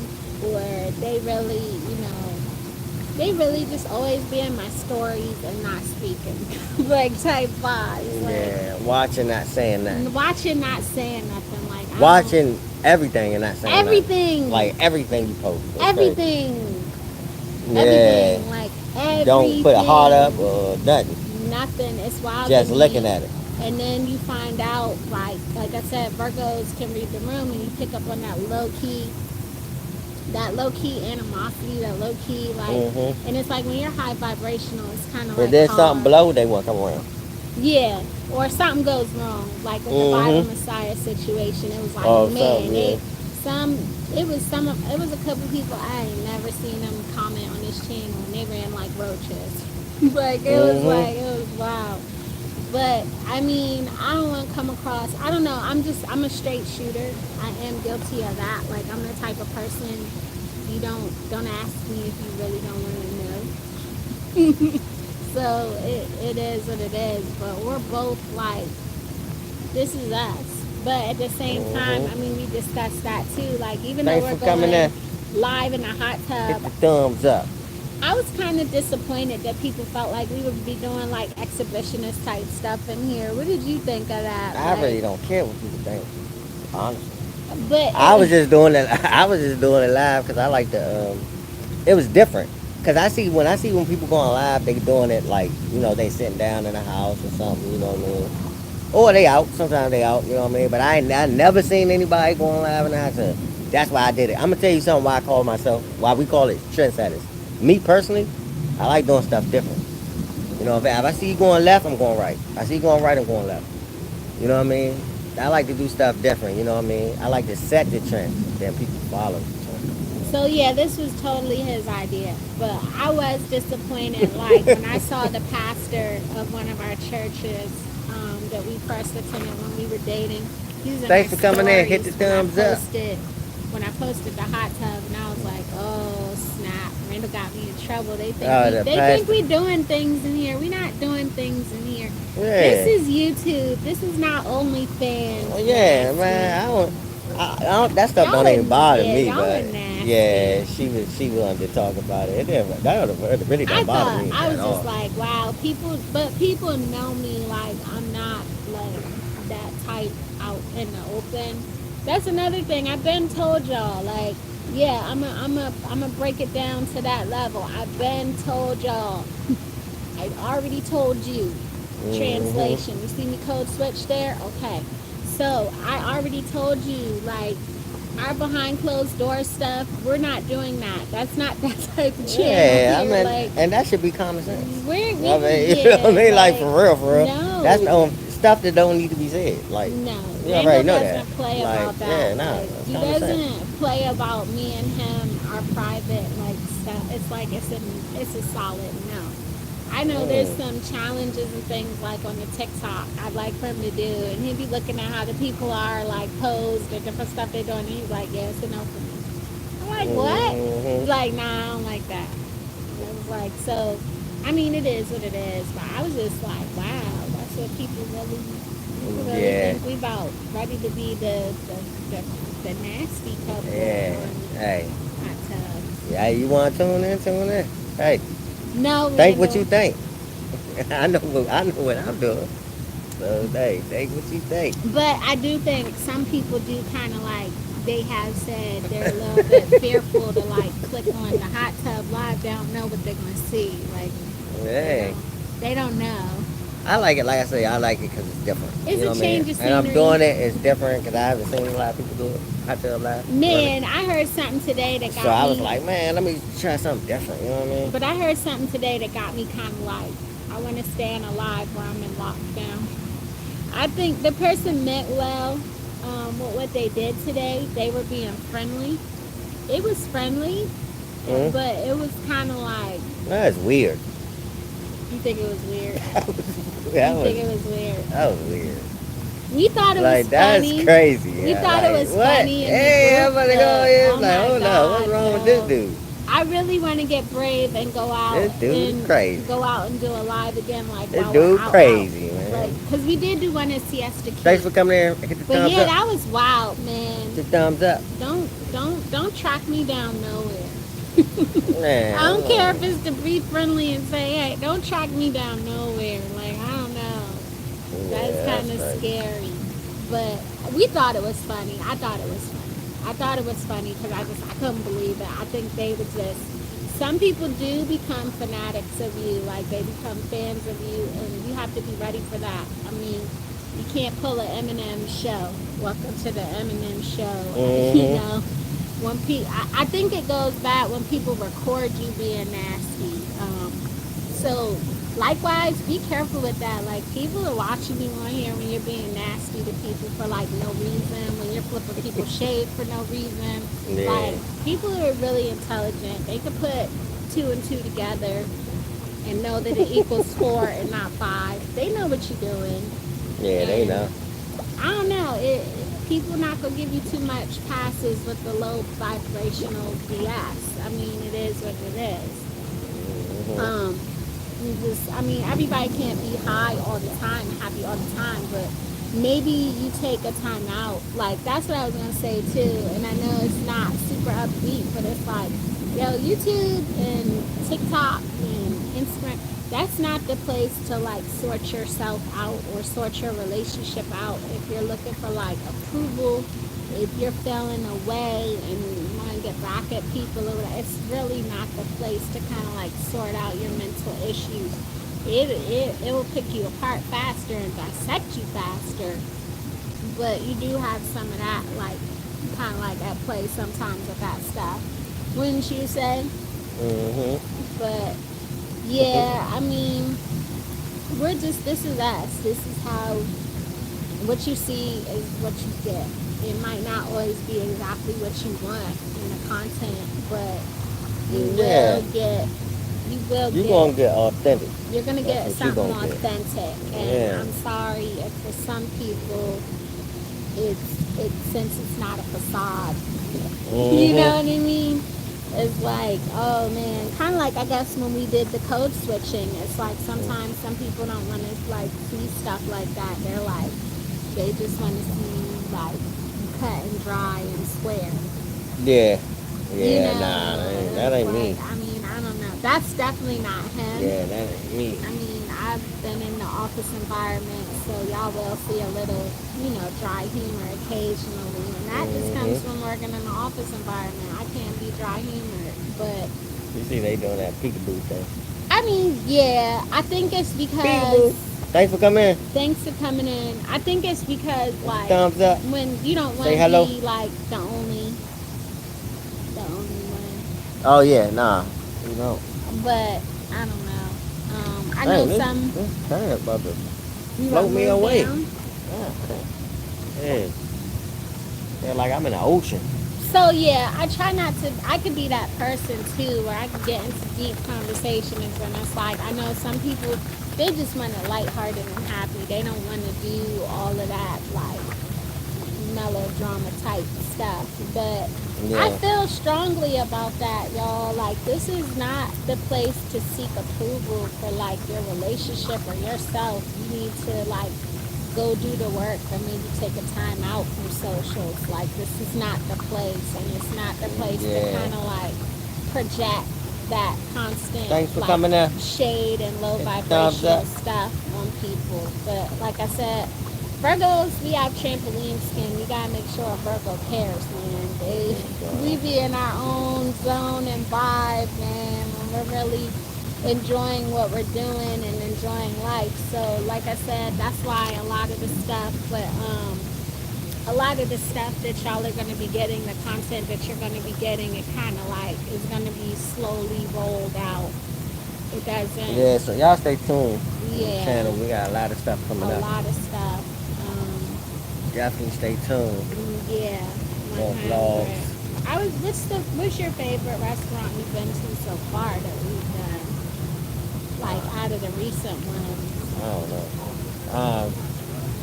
B: or they really, they really just always be in my stories and not speaking, like type vibes. Like,
A: Yeah, watching, not saying nothing.
B: watching, not saying nothing. Like
A: Watching everything and not saying
B: everything.
A: nothing. Like everything you post. It's
B: Everything.
A: crazy.
B: Everything. Like everything.
A: Don't put a heart up or nothing.
B: Nothing. It's wild.
A: Just
B: to me.
A: looking at it.
B: And then you find out, like I said, Virgos can read the room, and you pick up on that low key animosity, that low key, like, and it's like when you're high vibrational, it's kind of like.
A: If there's something below, they want to come around.
B: Yeah, or something goes wrong, like with the Bible Messiah situation. It was like, man, it was a couple people I ain't never seen them comment on this channel, and they ran like roaches. Like it was wow. But I mean, I don't want to come across. I don't know. I'm a straight shooter. I am guilty of that. Like I'm the type of person. You don't ask me if you really don't want to know. So it is what it is. But we're both like, this is us. But at the same time, I mean, we discussed that too. Like even though we're going live in a hot tub,
A: hit the thumbs up.
B: I was kind of disappointed that people felt like we would be doing like exhibitionist type stuff in here. What did you think of that?
A: I really don't care what people think, honestly.
B: But
A: I was just doing it. I was just doing it live because I like to. It was different because when people going live, they doing it like they sitting down in a house or something. You know what I mean? Or they out. Sometimes they out. You know what I mean? But I never seen anybody going live in the hot tub. That's why I did it. I'm gonna tell you something. Why we call it trendsetters. Me personally, I like doing stuff different. If I see you going left, I'm going right. If I see you going right, I'm going left. You know what I mean? I like to do stuff different, you know what I mean? I like to set the trend, then people follow.
B: So yeah, this was totally his idea. But I was disappointed, like when I saw the pastor of one of our churches that we first attended when we were dating.
A: Thanks for coming in. Hit the thumbs up.
B: When I posted the hot tub, and I was like, oh snap, Randall got me in trouble. They think we doing things in here. We're not doing things in here. Yeah. This is YouTube. This is not OnlyFans.
A: Well, yeah, man. I don't. That stuff don't even bother me. But yeah, she wanted to talk about it. That really don't bother me.
B: I was just like, wow, people know me like I'm not like that type out in the open. That's another thing. I've been told y'all, like, yeah, I'm a break it down to that level. I've been told y'all. I already told you. Translation. You see me code switch there? Okay. So I already told you, like, our behind closed door stuff, we're not doing that. That's not that type of channel
A: Yeah, I
B: here.
A: mean,
B: Like,
A: and that should be common sense.
B: we
A: I mean, you know
B: yeah,
A: what I mean? Like,
B: like,
A: for real, for real. That's
B: no.
A: stuff that don't need to be said. Like,
B: No,
A: you
B: Rainbow
A: already know that.
B: doesn't play
A: Like,
B: about
A: yeah,
B: that.
A: nah,
B: Like,
A: that's
B: he
A: common sense.
B: doesn't play about me and him, our private like stuff. It's like it's a solid no. I know there's some challenges and things like on the TikTok I'd like for him to do, and he'd be looking at how the people are like posed or different stuff they're doing, and he's like, yeah, it's a no for me. I'm like, what? He's like, nah, I don't like that. And I was like, so, I mean, it is what it is, but I was just like, wow, that's what people really
A: Yeah.
B: think we about ready to be the nasty couple
A: Yeah.
B: on
A: Hey.
B: hot tubs.
A: Yeah, you want to tune in? Tune in. Hey,
B: No,
A: think what
B: Randall.
A: you think. I know what I'm doing. So, hey, think what you think.
B: But I do think some people do kind of like they have said they're a little bit fearful to like click on the hot tub live. They don't know what they're gonna see. Like
A: Hey.
B: they don't know.
A: I like it, like I say, I like it because it's different.
B: It's
A: you know
B: a
A: what
B: change
A: I mean?
B: of
A: And I'm
B: scenery.
A: doing it, it's different because I haven't seen a lot of people do it. Hot tub live.
B: Man, I heard something today that got
A: So I
B: me.
A: was like, man, let me try something different. You know what I mean?
B: But I heard something today that got me kind of like, I want to stay in a live where I'm in lockdown. I think the person meant well with what they did today. They were being friendly. It was friendly,
A: Mhm.
B: but it was kind of like,
A: That's weird.
B: you think it was weird?
A: that
B: You think it
A: was
B: was weird?
A: that was weird.
B: We thought it
A: Like
B: was
A: that's
B: funny.
A: crazy.
B: We
A: Yeah,
B: thought it
A: like,
B: was
A: what?
B: funny.
A: Hey, I'm about to go here.
B: Oh
A: Like,
B: my
A: hold on, what's
B: God,
A: wrong with
B: no.
A: this dude?
B: I really want to get brave and go out
A: This dude
B: and
A: crazy.
B: go out and do a live again, like
A: This
B: while we're
A: dude
B: out,
A: crazy,
B: out.
A: man.
B: Like, cause we did do one at Siesta Key.
A: Thanks for coming here. Hit the
B: But
A: thumbs
B: yeah,
A: up.
B: that was wild, man.
A: Hit the thumbs up.
B: Don't track me down nowhere.
A: Man,
B: I don't care if it's to be friendly and say, hey, don't track me down nowhere. Like, I don't know. That's kind of
A: right.
B: scary. But we thought it was funny. I thought it was funny. I thought it was funny because I couldn't believe it. I think they would just, some people do become fanatics of you. Like, they become fans of you, and you have to be ready for that. I mean, you can't pull an Eminem show. Welcome to the Eminem show. You know, when I think it goes back when people record you being nasty. So likewise, be careful with that. Like, people are watching you on here when you're being nasty to people for like no reason. When you're flipping people shade for no reason.
A: Yeah.
B: Like, people are really intelligent. They could put 2 and 2 together and know that it equals 4 and not 5. They know what you're doing.
A: Yeah, they know.
B: I don't know. People not gonna give you too much passes with the low vibrational BS. I mean, it is what it is. I mean, everybody can't be high all the time, happy all the time, but maybe you take a time out. Like, that's what I was gonna say too. And I know it's not super upbeat, but it's like, yo, YouTube and TikTok and Instagram, that's not the place to like sort yourself out or sort your relationship out. If you're looking for like approval, if you're feeling away and you want to get back at people or whatever, it's really not the place to kind of like sort out your mental issues. It will pick you apart faster and dissect you faster. But you do have some of that like kind of like at play sometimes with that stuff. Wouldn't you say? But yeah, I mean, this is us. This is how, what you see is what you get. It might not always be exactly what you want in the content, but you will get,
A: You're going to get authentic.
B: you're going to get
A: That's what you
B: something
A: gonna get.
B: authentic. And
A: Yeah.
B: I'm sorry if for some people, it's since it's not a facade. You know what I mean? It's like, oh man, kind of like I guess when we did the code switching, it's like sometimes some people don't want to like see stuff like that. They're like, they just want to see like cut and dry and square.
A: Yeah. Yeah,
B: You know,
A: nah, that ain't
B: like,
A: me.
B: I mean, I don't know. That's definitely not him.
A: Yeah, that ain't me.
B: I mean, I've been in the office environment, so y'all will see a little, dry humor occasionally. And that just comes from working in the office environment. I can't be dry humored, but
A: You see they doing that peekaboo thing.
B: I mean, yeah, I think it's because
A: Peekaboo. Thanks for coming in.
B: Thanks for coming in. I think it's because like
A: Thumbs up.
B: when you don't want
A: Say
B: to
A: hello.
B: be like the only one.
A: Oh yeah, nah. You know.
B: But I don't know. I know some.
A: This turn about to
B: You
A: float me
B: move
A: away.
B: down.
A: Yeah. Yeah, like I'm in the ocean.
B: So yeah, I try not to. I could be that person too, where I could get into deep conversations, and it's like I know some people they just want it lighthearted and happy. They don't want to do all of that like melodrama type stuff. But I
A: Yeah.
B: feel strongly about that, y'all. Like this is not the place to seek approval for like your relationship or yourself. You need to like go do the work or maybe take a time out from socials. Like this is not the place, and it's not the place to
A: Yeah.
B: kind of like project that constant
A: Thanks for
B: like,
A: coming in.
B: shade and low
A: Thumbs
B: vibrational
A: up.
B: stuff on people. But like I said, Virgos, we have trampoline skin. We gotta make sure a Virgo cares, man. We be in our own zone and vibe, man. When we're really enjoying what we're doing and enjoying life. So, like I said, that's why a lot of the stuff that y'all are gonna be getting, the content that you're gonna be getting, it kind of like is gonna be slowly rolled out. It doesn't.
A: Yeah, so y'all stay tuned. To the
B: Yeah.
A: channel. We got a lot of stuff coming
B: A
A: up.
B: lot of stuff.
A: Definitely stay tuned.
B: Yeah.
A: More
B: 100.
A: vlogs.
B: What's your favorite restaurant you've been to so far that we've done? Like out of the recent ones,
A: I don't know.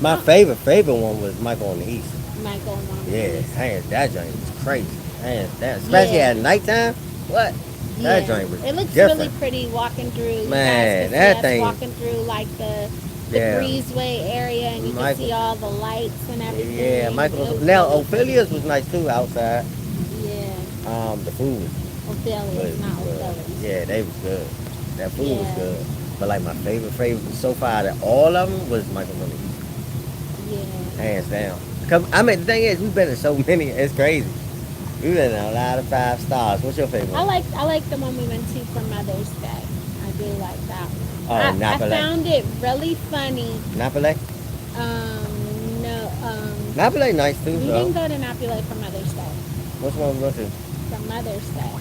A: My favorite one was Michael on the East.
B: Michael and Mama.
A: Yeah, hands that joint was crazy. Hands down, especially
B: Yeah.
A: at nighttime. What? That
B: Yeah.
A: joint was
B: It looks
A: different.
B: really pretty walking through.
A: Man,
B: you guys
A: that
B: can see us
A: thing-
B: walking through like the
A: Yeah.
B: breezeway area, and you
A: Michael-
B: can see all the lights and everything.
A: Yeah,
B: It
A: Michael.
B: was
A: Now
B: really
A: Ophelia's
B: pretty.
A: was nice too outside.
B: Yeah,
A: The food was
B: Ophelia's, not
A: good.
B: Ophelia's.
A: Yeah, they was good. That food was
B: Yeah.
A: good. But like my favorite so far out of all of them was Michael on the East.
B: Yeah.
A: Hands down. Cause I mean the thing is we've been in so many. It's crazy. We've been in a lot of 5 stars. What's your favorite?
B: I like the one we went to for Mother's Day. I do like that one.
A: Oh,
B: I
A: Napoli.
B: found it really funny.
A: Napoli.
B: No,
A: Napoli nice too.
B: we
A: So
B: didn't go to Napoli for Mother's Day.
A: which one we went to?
B: For Mother's Day.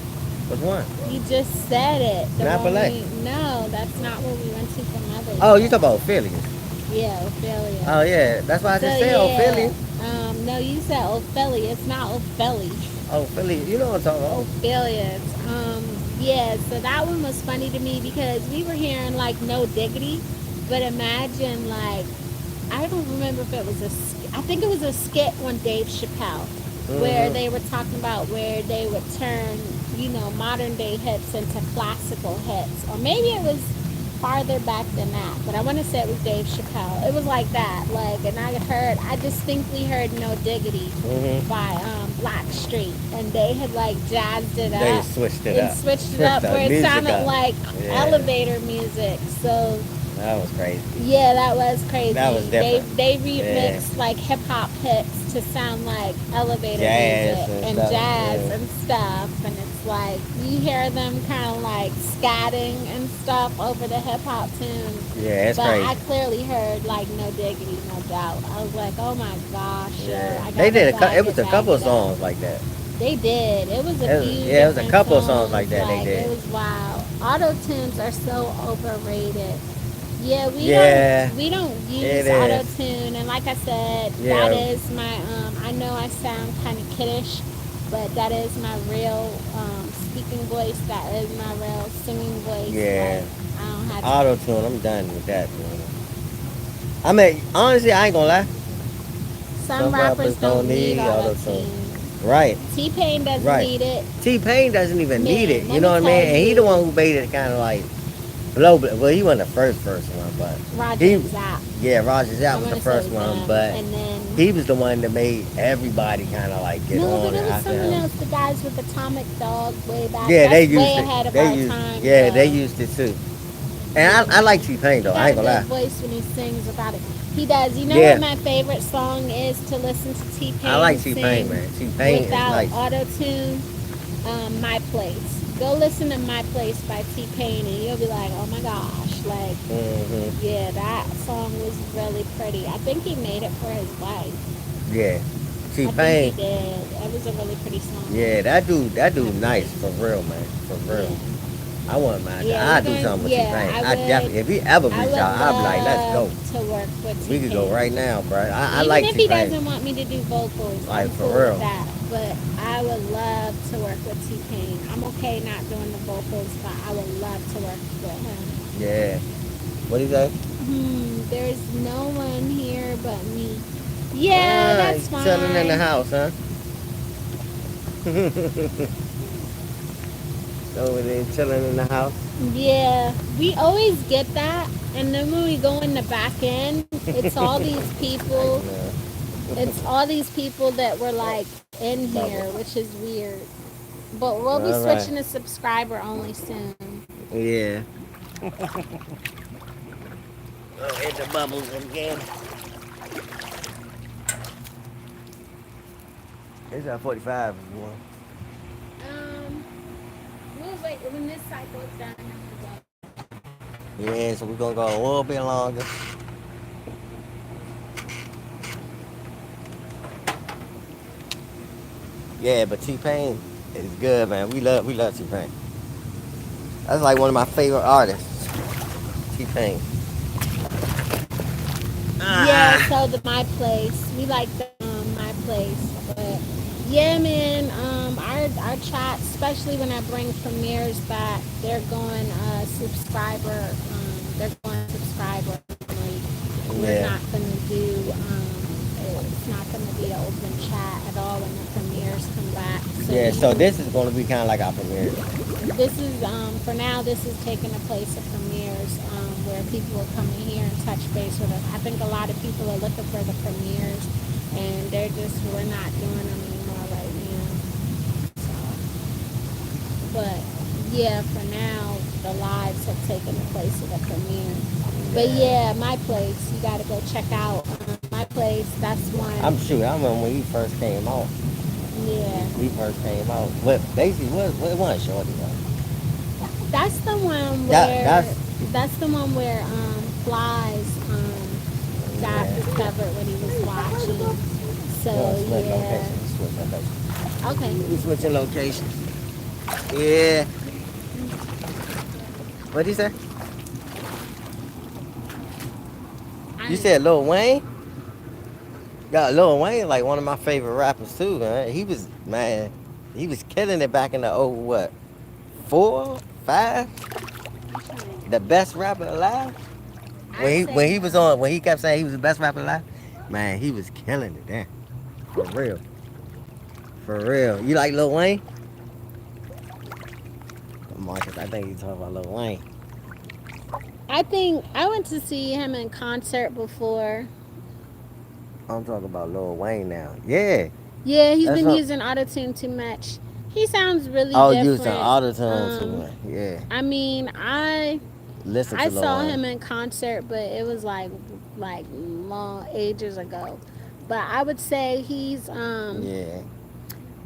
A: Which one?
B: You just said it. The one
A: Napoli.
B: no, that's not what we went to for Mother's
A: Oh,
B: Day.
A: you talking about Ophelia?
B: Yeah, Ophelia.
A: Oh yeah, that's why I just said Ophelia.
B: No, you said Ophelia. It's not Ophelia.
A: Ophelia, you know what I'm talking about.
B: Ophelia. Yeah, so that one was funny to me because we were hearing like no diggity, but imagine like I don't remember if it was I think it was a skit on Dave Chappelle where they were talking about where they would turn, modern day hits into classical hits, or maybe it was farther back than that, but I want to say it was Dave Chappelle. It was like that, and I distinctly heard No Diggity by Blackstreet, and they had like jazzed it
A: They
B: up
A: switched it
B: and
A: up.
B: switched it up where it
A: music
B: sounded
A: up.
B: like
A: Yeah.
B: elevator music. So
A: That was crazy.
B: yeah, that was crazy.
A: That was different.
B: They remixed like hip hop hits to sound like elevator
A: Jazz
B: music
A: and
B: and
A: stuff,
B: jazz
A: yeah.
B: and stuff, and it's like you hear them kind of like scatting and stuff over the hip hop tune.
A: Yeah, it's
B: But
A: crazy.
B: I clearly heard like No Diggity, No Doubt. I was like, oh my gosh,
A: Yeah.
B: I
A: They did
B: gotta
A: it was a
B: back
A: couple
B: it
A: of
B: up.
A: songs like that.
B: They did. It was a few.
A: Yeah, it was a
B: different
A: couple of songs like that they
B: like,
A: did.
B: It was wild. Auto tunes are so overrated. Yeah,
A: Yeah,
B: we don't use
A: it
B: auto
A: is.
B: tune, and like I said,
A: Yeah.
B: that is my. I know I sound kind of kiddish, but that is my real speaking voice. That is my real singing voice.
A: Yeah.
B: Like, I don't have.
A: Auto tune, I'm done with that. Man. I mean, honestly, I ain't gonna lie.
B: Some rappers don't need auto tune.
A: Right.
B: T-Pain doesn't
A: Right.
B: need it.
A: T-Pain doesn't even
B: Man,
A: need it.
B: let
A: You know
B: me
A: what I mean?
B: tell
A: And he
B: you.
A: the one who made it kind of like blow. Well, he wasn't the first one, but
B: Roger
A: he,
B: Zapp.
A: yeah, Roger Zapp
B: I
A: was
B: wanna
A: the
B: say
A: first
B: it was
A: one,
B: him.
A: but
B: And then
A: he was the one that made everybody kind of like get
B: no,
A: on
B: but it
A: it
B: was
A: after
B: someone
A: him.
B: else. The guys with Atomic Dog way back.
A: Yeah,
B: That's
A: they used
B: way
A: it.
B: ahead of
A: They
B: our
A: used,
B: time.
A: yeah,
B: though.
A: they used it too. And I like T-Pain though.
B: He
A: I ain't
B: got
A: gonna
B: a
A: lie.
B: good voice when he sings about it. He does. You know
A: Yeah.
B: what my favorite song is to listen to T-Pain
A: I like
B: sing
A: T-Pain, man. T-Pain is
B: without
A: nice.
B: auto tune? My Place. Go listen to My Place by T-Pain and you'll be like, oh my gosh, like,
A: Mm-hmm.
B: yeah, that song was really pretty. I think he made it for his wife.
A: Yeah.
B: I think he
A: T-Pain.
B: did. It was a really pretty song.
A: Yeah, that
B: My
A: dude nice
B: Place.
A: for real, man. For real.
B: Yeah.
A: I wouldn't mind that.
B: Yeah,
A: I'd do something with
B: yeah,
A: T-Pain. I definitely, if he ever
B: I
A: reach
B: would
A: out, I'd be like, let's
B: love
A: go.
B: to work with
A: We could go
B: T-Pain.
A: right now, bro. I
B: Even
A: like
B: if he
A: T-Pain.
B: doesn't want me to do vocals, I'm
A: Like, for
B: cool with
A: real.
B: that. But I would love to work with T-Pain. I'm okay not doing the vocals, but I would love to work with him.
A: Yeah. What do you say?
B: There's no one here but me. Yeah,
A: Ah,
B: that's
A: chilling in the
B: fine.
A: house, huh? Over there chilling in the house.
B: Yeah, we always get that. And then when we go in the back end, it's all these
A: Like,
B: people. It's all these people that were like in here,
A: bubble.
B: which is weird. But we'll be
A: All right.
B: switching to subscriber only soon.
A: Yeah. Oh, hit the bubbles again. It's at 45 if you want.
B: Um, we'll wait when this cycle's done.
A: Yeah, so we're gonna go a little bit longer. Yeah, but T-Pain is good, man. We love T-Pain. That's like one of my favorite artists. T-Pain.
B: Yeah,
A: Ah.
B: so the My Place, we like the My Place, but yeah, man, our chat, especially when I bring premieres back, they're going they're going subscriber only. We're
A: Yeah.
B: not gonna do it's not gonna be an open chat at all when the premieres come back. So
A: Yeah, so
B: you
A: this is gonna be kind of like our premiere.
B: this is for now this is taking the place of premieres where people are coming here and touch base with us. I think a lot of people are looking for the premieres and we're not doing them anymore right now. So, but yeah, for now the lives have taken the place of the premiere. But
A: Yeah.
B: yeah, My Place, you got to go check out My Place. That's one.
A: I'm sure. I remember when he first came out.
B: Yeah,
A: He first came out. What basically what it was Shorty though.
B: that's the one
A: That
B: where
A: that's
B: Flies got
A: yeah.
B: discovered when he was watching. So
A: No, switch
B: yeah,
A: location. Switch location.
B: okay.
A: We switching location. Yeah. What'd you say? You
B: I
A: said Lil Wayne? Got Lil Wayne like one of my favorite rappers too, man. He was killing it back in the old what? 4, 5? The best rapper alive?
B: I
A: When
B: say
A: he was on when he kept saying he was the best rapper alive, man, he was killing it then. For real. For real. You like Lil Wayne? Marcus, I think you talking about Lil Wayne.
B: I think I went to see him in concert before.
A: I'm talking about Lil Wayne now. Yeah.
B: Yeah, he's
A: That's
B: been
A: what
B: using autotune too much. He sounds really
A: I was using
B: different.
A: autotune too much. Yeah.
B: I mean,
A: Listen
B: I
A: to Lil
B: saw
A: Wayne.
B: him in concert, but it was like long ages ago. But I would say he's
A: Yeah.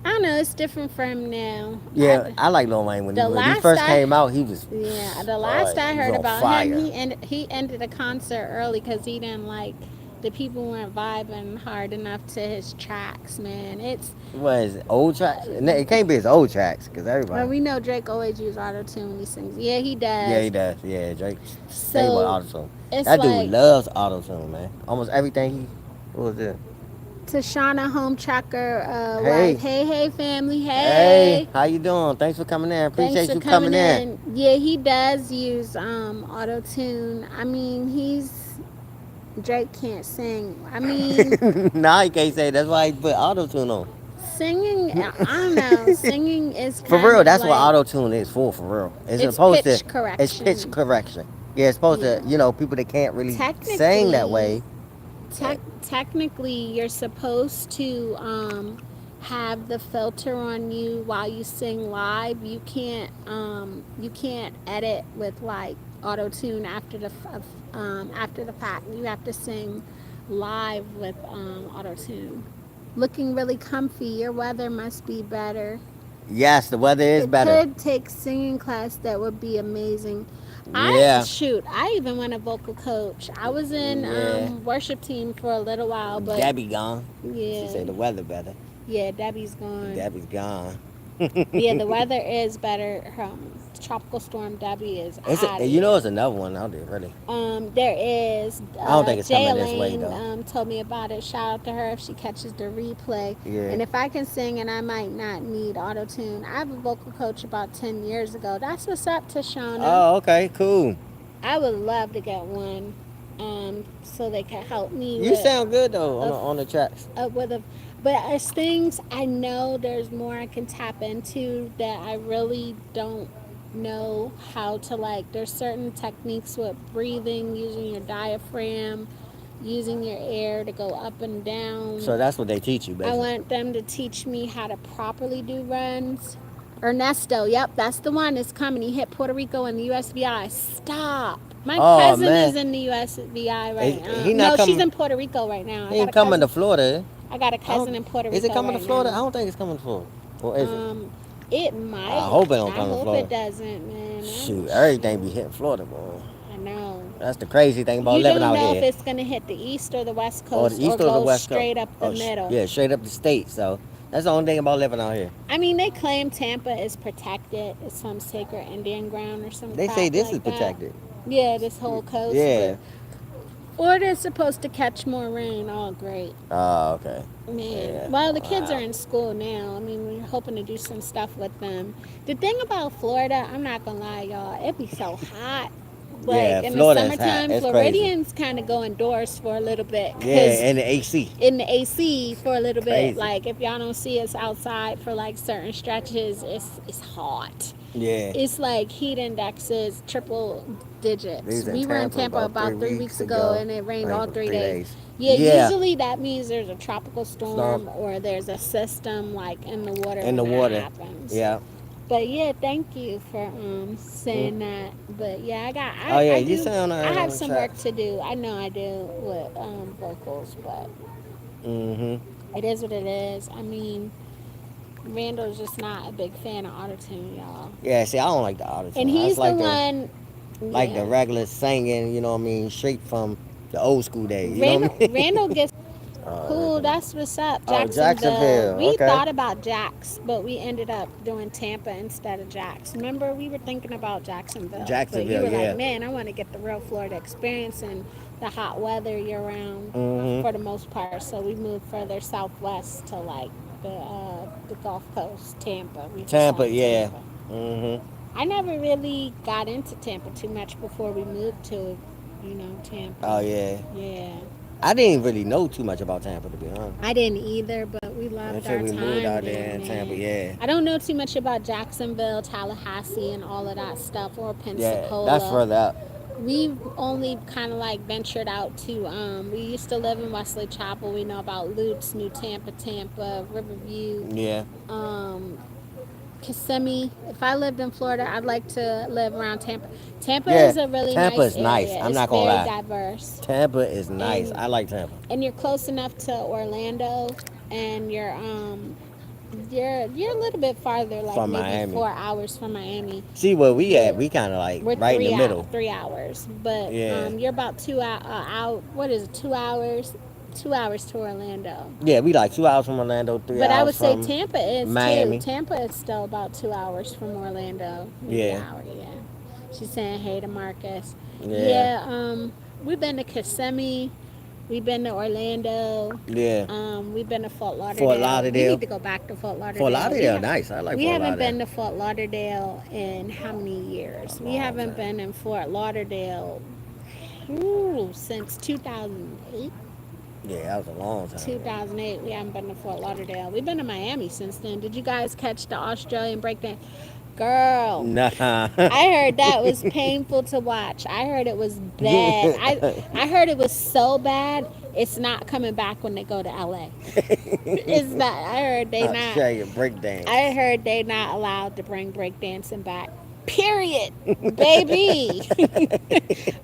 B: I don't know, it's different for him now.
A: Yeah, I like Lil Wayne
B: The
A: when he
B: last
A: first
B: I
A: came out. He was
B: Yeah, the last I
A: he was
B: heard
A: on
B: about him,
A: fire.
B: he ended the concert early because he didn't like the people weren't vibing hard enough to his tracks. Man, it's
A: What is it? Old tracks? It can't be his old tracks because
B: well,
A: everybody.
B: we know Drake always uses auto tune when he sings. Yeah, he
A: Yeah,
B: does.
A: he does. Yeah, Drake stay with
B: So
A: autotune.
B: it's
A: That dude
B: like
A: loves autotune, man. Almost everything he. What was it?
B: Tashana Home Tracker wife.
A: Hey,
B: Hey, hey, family.
A: hey,
B: Hey.
A: how you doing? Thanks for coming in.
B: Thanks
A: Appreciate
B: for
A: you
B: coming
A: coming in.
B: in. Yeah, he does use auto tune. I mean, Drake can't sing. I mean,
A: Nah, he can't say. That's why he put autotune on.
B: singing. I don't know. Singing is
A: For
B: kind
A: real,
B: of
A: that's what
B: like
A: auto tune is for real. It's
B: it's
A: supposed to,
B: pitch
A: it's pitch
B: correction.
A: correction. Yeah, it's supposed
B: Yeah.
A: to, people that can't really sing that
B: Technically,
A: way. eh,
B: technically, you're supposed to have the filter on you while you sing live. You can't edit with like auto tune after the fact. You have to sing live with auto tune. Looking really comfy. Your weather must be better.
A: Yes, the weather is
B: The
A: better.
B: kid takes singing class that would be amazing.
A: Yeah,
B: I even want a vocal coach. I was in
A: yeah.
B: worship team for a little while, but
A: Debbie gone. She
B: yeah,
A: said the weather better.
B: yeah, Debbie's gone.
A: Debbie's gone.
B: Yeah, the weather is better. Tropical storm Debbie is out of
A: You know,
B: here.
A: it's another one out there, really.
B: There is
A: I don't think it's
B: Jay
A: coming this way
B: Elaine
A: though.
B: told me about it. Shout out to her if she catches the replay.
A: Yeah.
B: And if I can sing and I might not need auto tune, I have a vocal coach about 10 years ago. That's what's up, Tashana.
A: Oh, okay, cool.
B: I would love to get one, so they can help me
A: You
B: with
A: sound good though
B: a,
A: on the tracks.
B: with a. But as things I know, there's more I can tap into that I really don't know how to like. There's certain techniques with breathing, using your diaphragm, using your air to go up and down.
A: So that's what they teach you,
B: I
A: basically.
B: want them to teach me how to properly do runs. Ernesto, yep, that's the one that's coming. He hit Puerto Rico in the USVI. Stop. My
A: Oh
B: cousin
A: man,
B: is in the USVI right now.
A: he not
B: No, she's
A: coming.
B: in Puerto Rico right now.
A: He ain't coming to Florida.
B: I got a
A: I don't,
B: cousin in Puerto
A: is
B: Rico
A: it coming to
B: right
A: Florida? I
B: now.
A: don't think it's coming to Florida. Or is it?
B: It might.
A: I hope it don't
B: I
A: come to
B: hope
A: Florida.
B: it doesn't, man.
A: Shoot, everything be hitting Florida, boy.
B: I know.
A: That's the crazy thing about
B: You
A: living
B: don't
A: out
B: know if
A: here.
B: it's gonna hit the east or the west
A: Or the
B: coast or
A: east or the
B: go
A: west coast.
B: straight up the
A: Oh,
B: middle.
A: yeah, straight up the state. So that's the only thing about living out here.
B: I mean, they claim Tampa is protected. It's some sacred Indian ground or some
A: They
B: crap
A: say this
B: like
A: is
B: that.
A: protected.
B: Yeah, this whole coast.
A: Yeah.
B: But Florida's supposed to catch more rain. Oh, great.
A: Oh, okay.
B: Man.
A: Yeah.
B: Well, the kids are
A: Wow.
B: in school now. I mean, we're hoping to do some stuff with them. The thing about Florida, I'm not going to lie, y'all, it be so hot.
A: Yeah,
B: Like in the
A: Florida is hot.
B: summertime,
A: It's crazy.
B: Floridians kind of go indoors for a little bit
A: Yeah,
B: because
A: and the AC.
B: in the AC for a little bit.
A: Crazy.
B: Like if y'all don't see us outside for like certain stretches, it's hot.
A: Yeah.
B: It's like heat indexes triple digits.
A: These in
B: We were in Tampa about 3 weeks ago, and it rained all 3 days. Yeah,
A: Yeah.
B: usually that means there's a tropical storm
A: Storm.
B: or there's a system like in the water.
A: In the
B: when that
A: water.
B: happens.
A: Yeah.
B: But yeah, thank you for saying that. But yeah,
A: Oh yeah,
B: I
A: you
B: do,
A: sound
B: I have some
A: track.
B: work to do. I know I do with vocals, but
A: Mhm.
B: it is what it is. I mean, Randall's just not a big fan of autotune, y'all.
A: Yeah. See, I don't like the auto
B: And
A: I
B: he's
A: just like
B: the one.
A: like
B: Yeah.
A: the regular singing. You know what I mean? Straight from the old school days. You know
B: Randall,
A: what I mean?
B: Randall gets
A: Oh,
B: cool. That's what's up.
A: Oh,
B: Jacksonville.
A: Jacksonville,
B: We
A: okay.
B: thought about Jax, but we ended up doing Tampa instead of Jax. Remember, we were thinking about Jacksonville. But
A: Jacksonville,
B: you were
A: yeah.
B: like, man, I want to get the real Florida experience and the hot weather year round
A: Mhm.
B: for the most part. So we moved further southwest to like the Gulf Coast, Tampa. We
A: Tampa,
B: decided
A: yeah.
B: Tampa.
A: Mhm.
B: I never really got into Tampa too much before we moved to, Tampa.
A: Oh yeah.
B: Yeah.
A: I didn't really know too much about Tampa, to be honest.
B: I didn't either, but we loved
A: Until
B: our
A: we
B: time
A: moved out
B: there,
A: there in
B: man.
A: Tampa, yeah.
B: I don't know too much about Jacksonville, Tallahassee, and all of that stuff, or
A: Yeah,
B: Pensacola.
A: that's further out.
B: We've only kind of like ventured out to. We used to live in Wesley Chapel. We know about Lutz, New Tampa, Riverview,
A: Yeah.
B: Kissimmee. If I lived in Florida, I'd like to live around Tampa. Tampa
A: Yeah,
B: is a really
A: Tampa
B: nice
A: is nice.
B: area.
A: I'm
B: It's
A: not gonna
B: very
A: lie.
B: diverse.
A: Tampa is nice.
B: And-
A: I like Tampa.
B: And you're close enough to Orlando, and you're a little bit farther, like
A: From
B: maybe
A: Miami.
B: 4 hours from Miami.
A: See where we at? We kind of like
B: We're
A: right in the middle.
B: 3 hours, but
A: Yeah.
B: you're about 2 hours out. What is it? 2 hours? 2 hours to Orlando.
A: Yeah, we like 2 hours from Orlando, 3
B: But
A: hours
B: I would say
A: from
B: Tampa is
A: Miami.
B: too. Tampa is still about 2 hours from Orlando. Maybe
A: Yeah.
B: an hour, yeah. She's saying hey to Marcus.
A: Yeah.
B: We've been to Kissimmee. We've been to Orlando.
A: Yeah.
B: We've been to Fort Lauderdale.
A: Fort Lauderdale.
B: We need to go back to Fort Lauderdale.
A: Fort Lauderdale,
B: We
A: nice. I like
B: we
A: Fort
B: haven't
A: Lauderdale.
B: been to Fort Lauderdale in how many years? We
A: long
B: haven't
A: time.
B: been in Fort Lauderdale since 2008.
A: Yeah, that was a long time.
B: 2008. We haven't been to Fort Lauderdale. We've been to Miami since then. Did you guys catch the Australian breakdance? Girl,
A: Nah.
B: I heard that was painful to watch. I heard it was bad. I heard it was so bad. It's not coming back when they go to LA. It's not. I heard they not.
A: Australian breakdance.
B: I heard they not allowed to bring breakdancing back. Period, baby.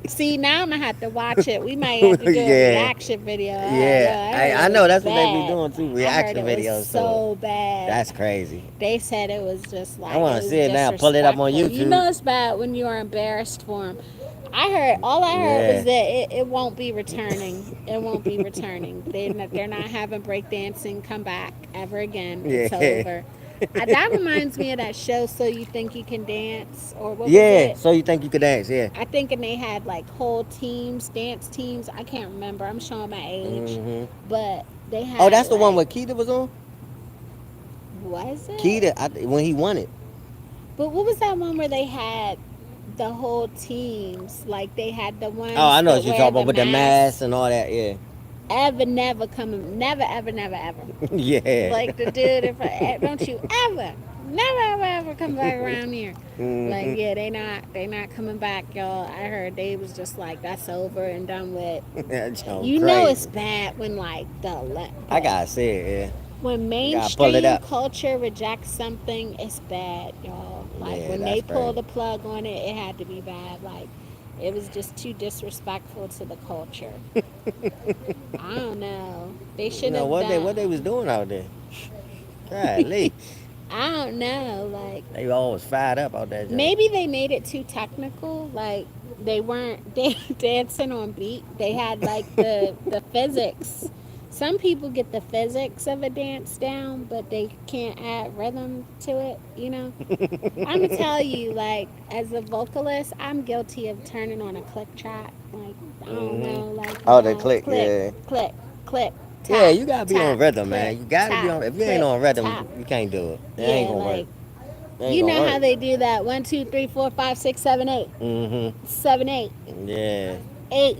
B: See, now I'm gonna have to watch it. We might have to do a
A: Yeah.
B: reaction video.
A: Yeah.
B: I heard
A: I
B: it
A: know
B: was
A: that's what they be
B: bad.
A: doing too.
B: I heard
A: Reaction
B: it was
A: videos to it.
B: so bad.
A: That's crazy.
B: They said it was just
A: I
B: like, it
A: want to
B: was
A: see it now. Pull it up on
B: disrespectful. You know
A: YouTube.
B: it's bad when you are embarrassed for them. All I heard was
A: Yeah.
B: that it won't be returning. It won't be returning. They're not having breakdancing come back ever again. It's
A: Yeah.
B: over. That reminds me of that show, So You Think You Can Dance, or what was
A: Yeah.
B: it?
A: So you think you could dance? Yeah.
B: I think, and they had like whole teams, dance teams. I can't remember. I'm showing my age,
A: Hmm.
B: but they
A: Oh,
B: had
A: that's the one
B: like,
A: where Keita was on.
B: was it?
A: Keita, when he won it.
B: But what was that one where they had the whole teams? Like they had the
A: Oh, I
B: ones
A: know
B: that
A: what you're
B: wear
A: talking
B: the
A: about with the
B: masks.
A: mask and all that. Yeah.
B: Ever, never coming, never, ever, never, ever.
A: Yeah.
B: Like the dude, if don't you ever, never, ever, ever come back around here. Like,
A: Hmm.
B: yeah, they not coming back, y'all. I heard they was just like, that's over and done with.
A: That junk
B: You know it's
A: crazy.
B: bad when like
A: I gotta see it.
B: when
A: Yeah. You gotta pull it
B: mainstream
A: up.
B: culture rejects something, it's bad, y'all. Like
A: Yeah,
B: when they
A: that's
B: pull
A: crazy.
B: the plug on it, it had to be bad. Like it was just too disrespectful to the culture. I don't know. They
A: You
B: should
A: know
B: have
A: what they
B: done.
A: was doing out there. Golly.
B: I don't know. Like
A: They always fired up out that junk.
B: maybe they made it too technical. Like they weren't dancing on beat. They had like the physics. Some people get the physics of a dance down, but they can't add rhythm to it. You know. I'm gonna tell you, like, as a vocalist, I'm guilty of turning on a click track. Like, I don't
A: Hmm.
B: know, like,
A: Oh, the click,
B: click,
A: yeah.
B: click, click,
A: Yeah,
B: tap,
A: you gotta be on
B: tap,
A: rhythm,
B: click,
A: man. You gotta be
B: tap,
A: on. If you ain't
B: click,
A: on rhythm,
B: tap.
A: you can't do it. It ain't
B: Yeah,
A: gonna work.
B: like,
A: It ain't
B: you
A: gonna
B: know how
A: work.
B: they do that 1, 2, 3, 4, 5, 6, 7, 8,
A: Hmm.
B: 7, 8,
A: Yeah.
B: 8,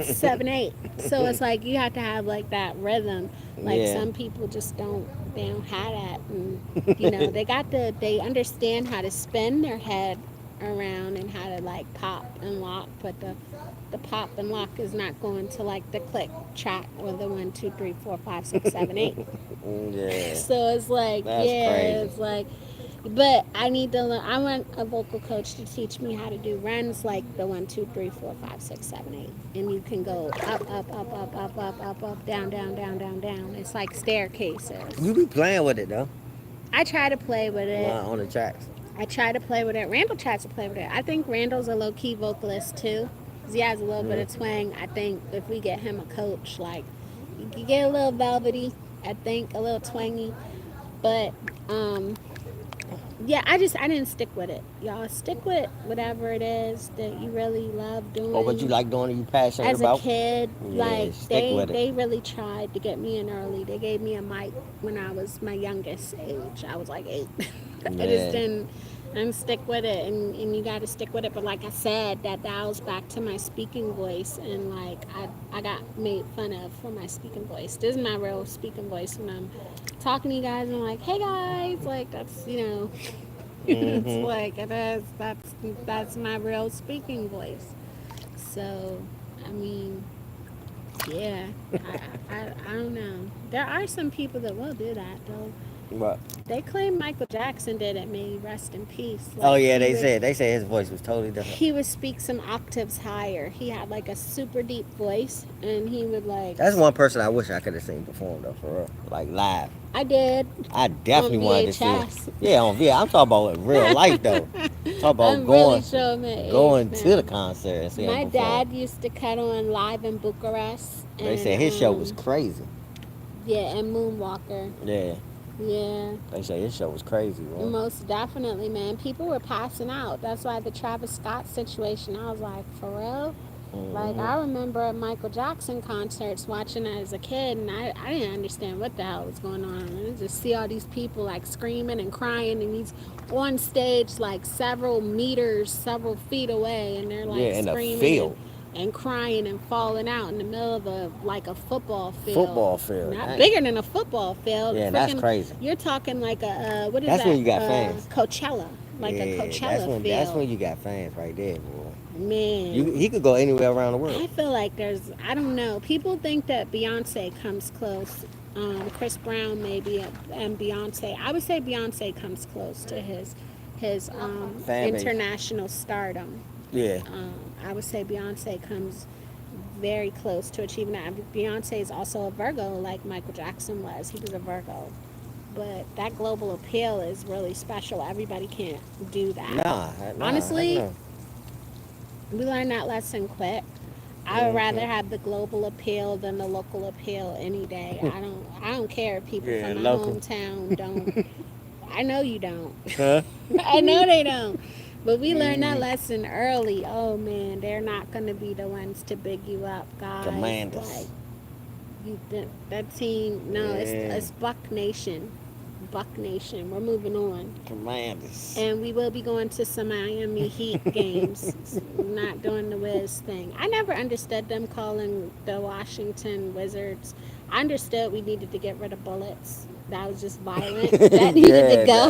B: 7, 8. So it's like you have to have like that rhythm. Like
A: Yeah.
B: some people just don't, they don't have that, and they understand how to spin their head around and how to like pop and lock, but the pop and lock is not going to like the click track or the 1, 2, 3, 4, 5, 6, 7, 8.
A: Yeah.
B: So it's like,
A: That's
B: yeah,
A: crazy.
B: it's like, but I need to learn. I want a vocal coach to teach me how to do runs like the 1, 2, 3, 4, 5, 6, 7, 8, and you can go up, up, up, up, up, up, up, up, down, down, down, down, down. It's like
A: You
B: staircases.
A: be playing with it though.
B: I try to play with it.
A: On the tracks.
B: I try to play with it. Randall tries to play with it. I think Randall's a low key vocalist too. 'Cause he has a little bit
A: Mm.
B: of twang. I think if we get him a coach, like you can get a little velvety. I think a little twangy, but yeah, I didn't stick with it. Y'all stick with whatever it is that you really love
A: Or what you
B: doing.
A: like doing, you passionate
B: As a
A: about.
B: kid,
A: Yeah,
B: like
A: stick with it.
B: they really tried to get me in early. They gave me a mic when I was my youngest age. I was like 8. I just
A: Yeah.
B: didn't stick with it, and you got to stick with it. But like I said, that dials back to my speaking voice, and like I got made fun of for my speaking voice. This is my real speaking voice when I'm talking to you guys. I'm like, hey guys, like that's it's
A: Hmm.
B: like it is. That's my real speaking voice. So, I mean, yeah, I don't know. There are some people that will do that though.
A: What?
B: They claim Michael Jackson did it. May he rest in peace.
A: Oh
B: Like
A: yeah, they say his voice was totally different.
B: he would speak some octaves higher. He had like a super deep voice, and he would like.
A: That's one person I wish I could have seen perform though, for real, like live.
B: I did
A: I
B: on
A: definitely wanted to see it.
B: VHS.
A: Yeah, on VR. I'm talking about in real life though. Talk about
B: I'm really showing my age
A: going to the
B: now.
A: concert and see him
B: My
A: perform.
B: dad used to cut on live in Bucharest,
A: They
B: and
A: said his show was crazy.
B: yeah, and Moonwalker.
A: Yeah,
B: Yeah,
A: they say his show was crazy, bro.
B: most definitely, man. People were passing out. That's why the Travis Scott situation, I was like, for real? Like,
A: Hmm.
B: I remember Michael Jackson concerts watching it as a kid, and I didn't understand what the hell was going on. And just see all these people, like, screaming and crying, and he's on stage, like, several meters, several feet away, and they're, like,
A: Yeah, in the
B: screaming
A: field,
B: and crying and falling out in the middle of a football field.
A: football field.
B: Not
A: Dang.
B: bigger than a football field.
A: Yeah, that's
B: Freaking,
A: crazy.
B: you're talking like a what is
A: That's
B: that?
A: when you got fans.
B: Coachella, like a
A: Yeah,
B: Coachella field.
A: that's when you got fans right there, boy.
B: Man,
A: He could go anywhere around the world.
B: I feel like I don't know. People think that Beyonce comes close. Chris Brown maybe, and Beyonce. I would say Beyonce comes close to his his
A: Fan base.
B: international stardom.
A: Yeah.
B: I would say Beyonce comes very close to achieving that. Beyonce is also a Virgo, like Michael Jackson was. He was a Virgo. But that global appeal is really special. Everybody can't do that.
A: Nah, heck
B: Honestly,
A: no.
B: we learned that lesson quick. I would rather have the global appeal than the local appeal any day. I don't care if people
A: Yeah,
B: from my
A: local.
B: hometown don't. I know you don't.
A: Huh?
B: I know they don't. But we learned that lesson early. Oh man, they're not gonna be the ones to big you up, guys. Like
A: Commanders.
B: that team. No,
A: Yeah.
B: it's Buck Nation. Buck Nation. We're moving on.
A: Commanders.
B: And we will be going to some Miami Heat games. Not doing the Wiz thing. I never understood them calling the Washington Wizards. I understood we needed to get rid of bullets. That was just violent. That needed to go.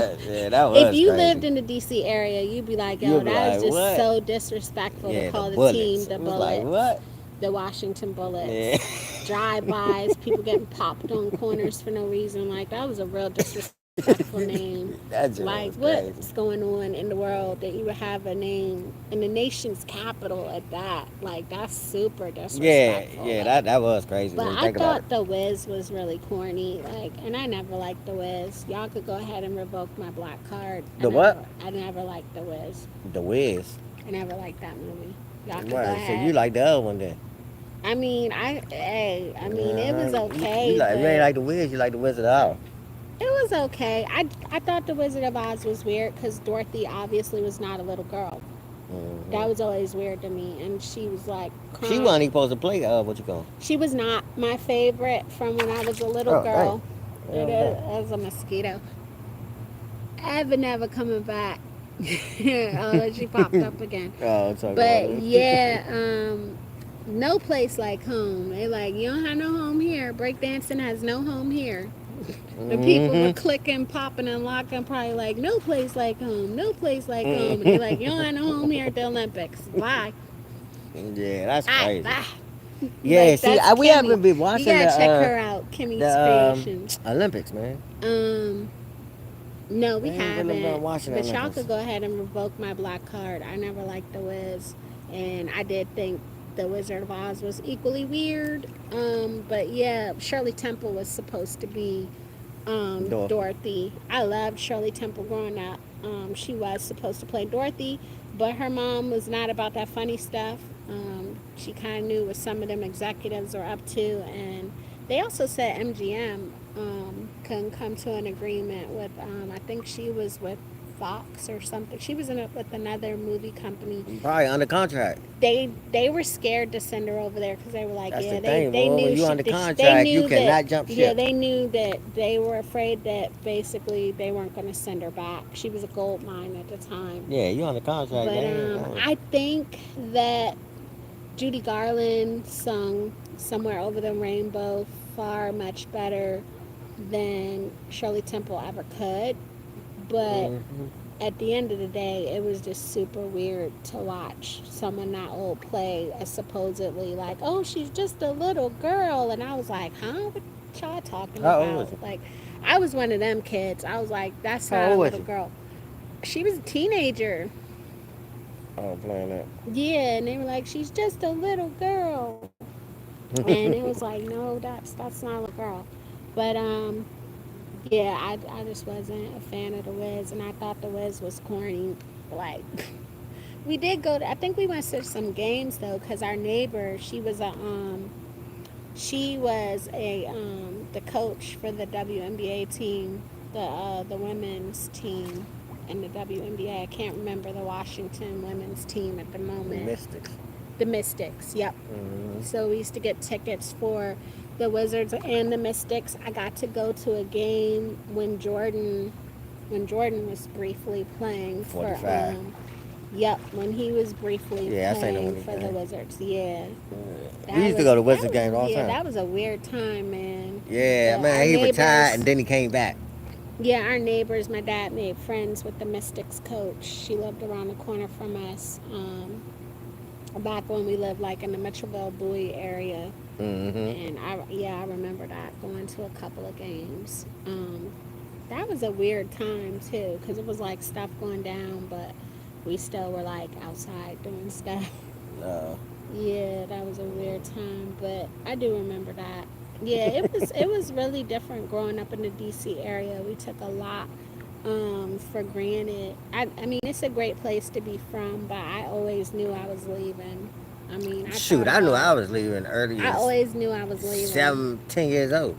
A: That
B: If
A: was
B: you
A: crazy.
B: lived in the DC area, you'd be like, yo,
A: You'd be
B: that
A: like,
B: is just
A: what?
B: so disrespectful to
A: Yeah,
B: call
A: the
B: the team
A: bullets.
B: the
A: It was
B: Bullets.
A: like, what?
B: The Washington Bullets.
A: Yeah.
B: Drive-bys, people getting popped on corners for no reason. Like, that was a real disrespectful name.
A: That just
B: Like,
A: was crazy.
B: what's going on in the world that you would have a name in the nation's capital at that? Like, that's super disrespectful.
A: That was crazy.
B: But
A: When you
B: I
A: think about
B: thought the Wiz was really corny. Like, and I never liked the Wiz. Y'all could go ahead and revoke my black card.
A: The what?
B: I never liked the Wiz.
A: it. The Wiz.
B: I never liked that movie. Y'all could
A: Right.
B: go
A: So
B: ahead.
A: you like the other one then?
B: I mean, it was okay.
A: You
B: but
A: ain't like the Wiz. You like the Wizard of Oz.
B: it was okay. I thought the Wizard of Oz was weird because Dorothy obviously was not a little girl.
A: Mm-hmm.
B: That was always weird to me, and she was like crying.
A: She wasn't even supposed to play. What you call?
B: She was not my favorite from when I was a little
A: Oh,
B: girl.
A: dang.
B: It was a mosquito. Ever never coming back. Oh, she popped up again.
A: Oh, it's okay.
B: But yeah, no place like home. They like, you don't have no home here. Breakdancing has no home here. The people were clicking, popping, and locking, probably like, no place like home, no place like home. And they're like, you don't have no home here at the Olympics. Bye.
A: Yeah, that's
B: Bye.
A: crazy.
B: Bye.
A: Yeah,
B: Like,
A: see,
B: that's
A: we
B: Kimmy.
A: haven't been watching
B: You gotta
A: the,
B: check her out, Kimmy's Creations.
A: Olympics, man.
B: No, we
A: We ain't really been
B: haven't.
A: watching
B: But
A: the
B: y'all
A: Olympics.
B: could go ahead and revoke my black card. I never liked the Wiz, and I did think the Wizard of Oz was equally weird. But yeah, Shirley Temple was supposed to be Dorothy. I loved Shirley Temple growing up. She was supposed to play Dorothy, but her mom was not about that funny stuff. She kind of knew what some of them executives are up to, and they also said MGM couldn't come to an agreement with. I think she was with Fox or something. She was with another movie company.
A: Probably under contract.
B: They were scared to send her over there because they were like,
A: That's
B: yeah,
A: the thing,
B: they
A: boy,
B: knew
A: when you
B: she,
A: under
B: they
A: contract,
B: knew
A: you cannot
B: that,
A: jump ship.
B: Yeah, they knew that they were afraid that basically they weren't going to send her back. She was a gold mine at the time.
A: Yeah, you under contract,
B: But
A: man.
B: I think that Judy Garland sung "Somewhere Over the Rainbow" far much better than Shirley Temple ever could. But at the end of the day, it was just super weird to watch someone that old play as supposedly like, oh, she's just a little girl. And I was like, huh? What y'all talking
A: How old
B: about?
A: was she?
B: Like, I was one of them kids. I was like, that's
A: How
B: not a
A: old was
B: little
A: she?
B: girl. She was a teenager.
A: Oh, playing that.
B: Yeah, and they were like, she's just a little girl. And it was like, no, that's not a little girl. But yeah, I just wasn't a fan of the Wiz, and I thought the Wiz was corny. Like, we did go to, I think we went to some games though, because our neighbor, she was a the coach for the WNBA team, the women's team in the WNBA. I can't remember the Washington women's team at the moment.
A: Mystics.
B: The Mystics, yep. So we used to get tickets for the Wizards and the Mystics. I got to go to a game when Jordan was briefly playing
A: 45.
B: when he was briefly
A: Yeah, I seen him
B: playing
A: when he
B: for the
A: played.
B: Wizards. Yeah.
A: We used to go to Wizards games all the
B: Yeah,
A: time.
B: that was a weird time, man.
A: Yeah,
B: But
A: man,
B: our
A: he
B: neighbors-
A: retired and then he came back.
B: Yeah, our neighbors, my dad made friends with the Mystics coach. She lived around the corner from us. Back when we lived like in the Metroville Bowie area. And I remember that, going to a couple of games. That was a weird time too, because it was like stuff going down, but we still were like outside doing stuff.
A: Uh,
B: Yeah, that was a weird time, but I do remember that. Yeah, it was really different growing up in the DC area. We took a lot for granted. I mean, it's a great place to be from, but I always knew I was leaving. I mean, I
A: Shoot,
B: thought
A: I knew I
B: about.
A: was leaving early
B: I
A: as
B: always knew I was leaving.
A: 10 years old.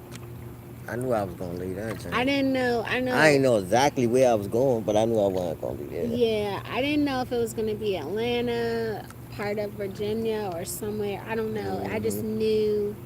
A: I knew I was gonna leave that
B: I
A: time.
B: didn't know. I
A: I
B: know.
A: didn't know exactly where I was going, but I knew I wasn't gonna be there.
B: Yeah, I didn't know if it was going to be Atlanta, part of Virginia, or somewhere. I don't know. I just
A: Hmm.
B: knew.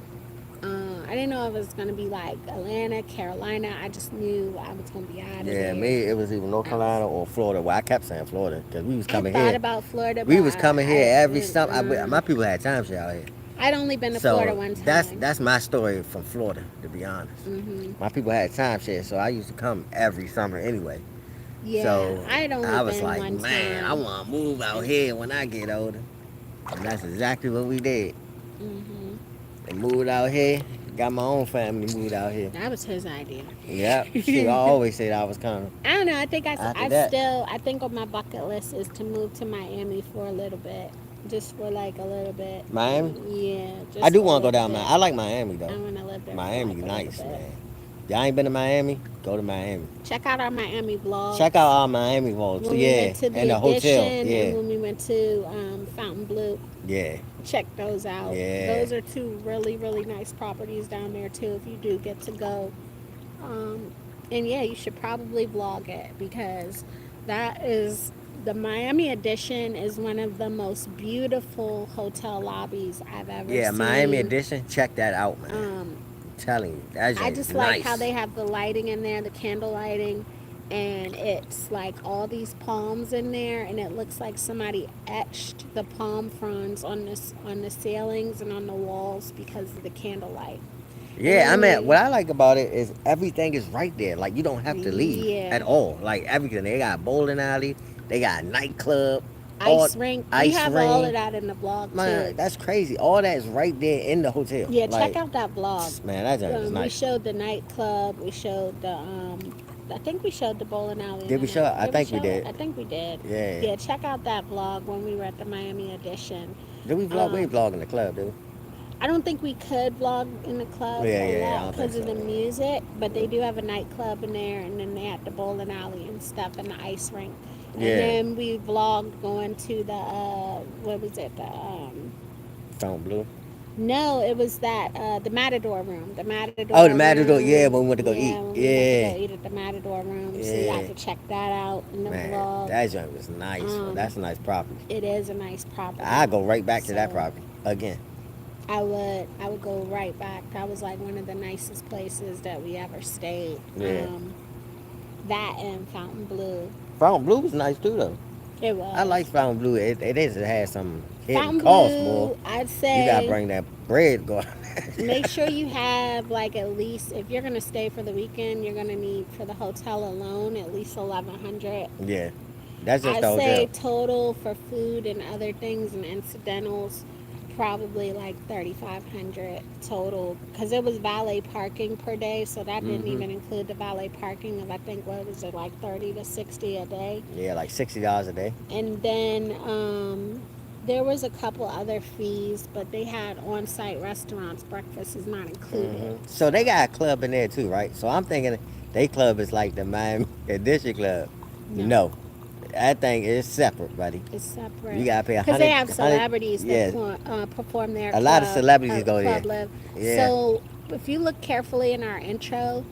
B: I didn't know if it was going to be like Atlanta, Carolina. I just knew I was going to be out of
A: Yeah,
B: there.
A: me, it was either North
B: I was.
A: Carolina or Florida. Well, I kept saying Florida because we was
B: I
A: coming
B: thought
A: here.
B: about Florida, but
A: We was coming here every summer.
B: uh,
A: My people had timeshare out here.
B: I'd only been to Florida
A: So
B: one
A: that's
B: time.
A: that's my story from Florida, to be honest.
B: Hmm.
A: My people had timeshare, so I used to come every summer anyway.
B: Yeah,
A: So
B: I'd only
A: I was
B: been
A: like,
B: one
A: man, I
B: time,
A: want to move out
B: and
A: here when I get older. And that's exactly what we did.
B: hmm
A: And moved out here. Got my own family moved out here.
B: that was his idea.
A: Yep. Shoot, I always said I was coming.
B: I don't know. I think
A: After that,
B: I think on my bucket list is to move to Miami for a little bit, just for like a little bit.
A: Miami.
B: Yeah,
A: I
B: just
A: do
B: for a
A: want to go
B: little
A: down there.
B: bit.
A: I like Miami
B: I
A: though.
B: want to live there for
A: Miami
B: like a little
A: nice,
B: bit.
A: man. Y'all ain't been to Miami? Go to Miami.
B: Check out our Miami
A: Check out
B: vlogs
A: our Miami vaults.
B: when we
A: Yeah,
B: went to the
A: and the hotel.
B: Edition and
A: Yeah,
B: when we went to Fountain Blue.
A: yeah,
B: Check those out.
A: yeah.
B: Those are two really really nice properties down there too. If you do get to go, um, and yeah, you should probably vlog it because that is the Miami Edition is one of the most beautiful hotel lobbies I've ever
A: Yeah, Miami
B: seen.
A: Edition. Check that out, man.
B: Um,
A: I'm telling you, that
B: I
A: joint is
B: just like how
A: nice.
B: they have the lighting in there, the candle lighting, and it's like all these palms in there, and it looks like somebody etched the palm fronds on the ceilings and on the walls because of the candlelight. And
A: Yeah, I
B: then
A: mean, what
B: we,
A: I like about it is everything is right there. Like you don't have to leave at
B: yeah,
A: all. Like everything, they got a bowling alley, they got a nightclub, all
B: ice rink. We
A: ice
B: have all of
A: ring.
B: that in the vlog
A: Man,
B: too.
A: that's crazy. All that is right there in the hotel.
B: Yeah, check
A: Like,
B: out that vlog.
A: man, that joint is
B: We
A: nice.
B: showed the nightclub. We showed the I think we showed the bowling alley.
A: Did we show it? I
B: Did we
A: think we
B: show it?
A: did.
B: I think we did.
A: Yeah.
B: Yeah, check out that vlog when we were at the Miami Edition.
A: Did we vlog? We
B: Um,
A: ain't vlog in the club, did we?
B: I don't think we could vlog in the club
A: Yeah,
B: a
A: yeah, I
B: lot
A: don't think
B: because of
A: so.
B: the music, but they do have a nightclub in there, and then they had the bowling alley and stuff, and the ice rink. And
A: Yeah.
B: then we vlogged going to the what was it?
A: Fountain Blue.
B: No, it was that the Matador room. The
A: Oh,
B: Matador
A: the Matador. Yeah,
B: room.
A: when we went to go
B: Yeah,
A: eat.
B: when we went to
A: Yeah.
B: go eat at the Matador room. So you have
A: Yeah.
B: to check that out in the
A: Man,
B: vlog.
A: that joint was nice. Well,
B: Um,
A: that's a nice property.
B: it is a nice property.
A: I go right back to that
B: So
A: property again.
B: I would go right back. That was like one of the nicest places that we ever stayed.
A: Yeah.
B: That and Fountain Blue.
A: Fountain Blue was nice too, though.
B: It was.
A: I like Fountain Blue. It is. It has some hidden
B: Fountain
A: cost more.
B: Blue, I'd
A: You gotta
B: say
A: bring that bread going.
B: make sure you have like at least if you're gonna stay for the weekend, you're gonna need for the hotel alone at least 1,100.
A: Yeah, that's just
B: I'd
A: the
B: say
A: hotel.
B: total for food and other things and incidentals, probably like 3,500 total because it was valet parking per day, so that didn't
A: Hmm.
B: even include the valet parking of I think what was it like 30 to 60 a day,
A: Yeah, like $60 a day.
B: and then there was a couple other fees, but they had on-site restaurants. Breakfast is not included.
A: So they got a club in there too, right? So I'm thinking they club is like the Miami Edition Club.
B: No,
A: No, that thing is separate, buddy.
B: it's separate.
A: You gotta pay
B: Because they have celebrities
A: Yeah,
B: that perform there.
A: a lot of celebrities go there.
B: Club Live.
A: Yeah.
B: So if you look carefully in our intro,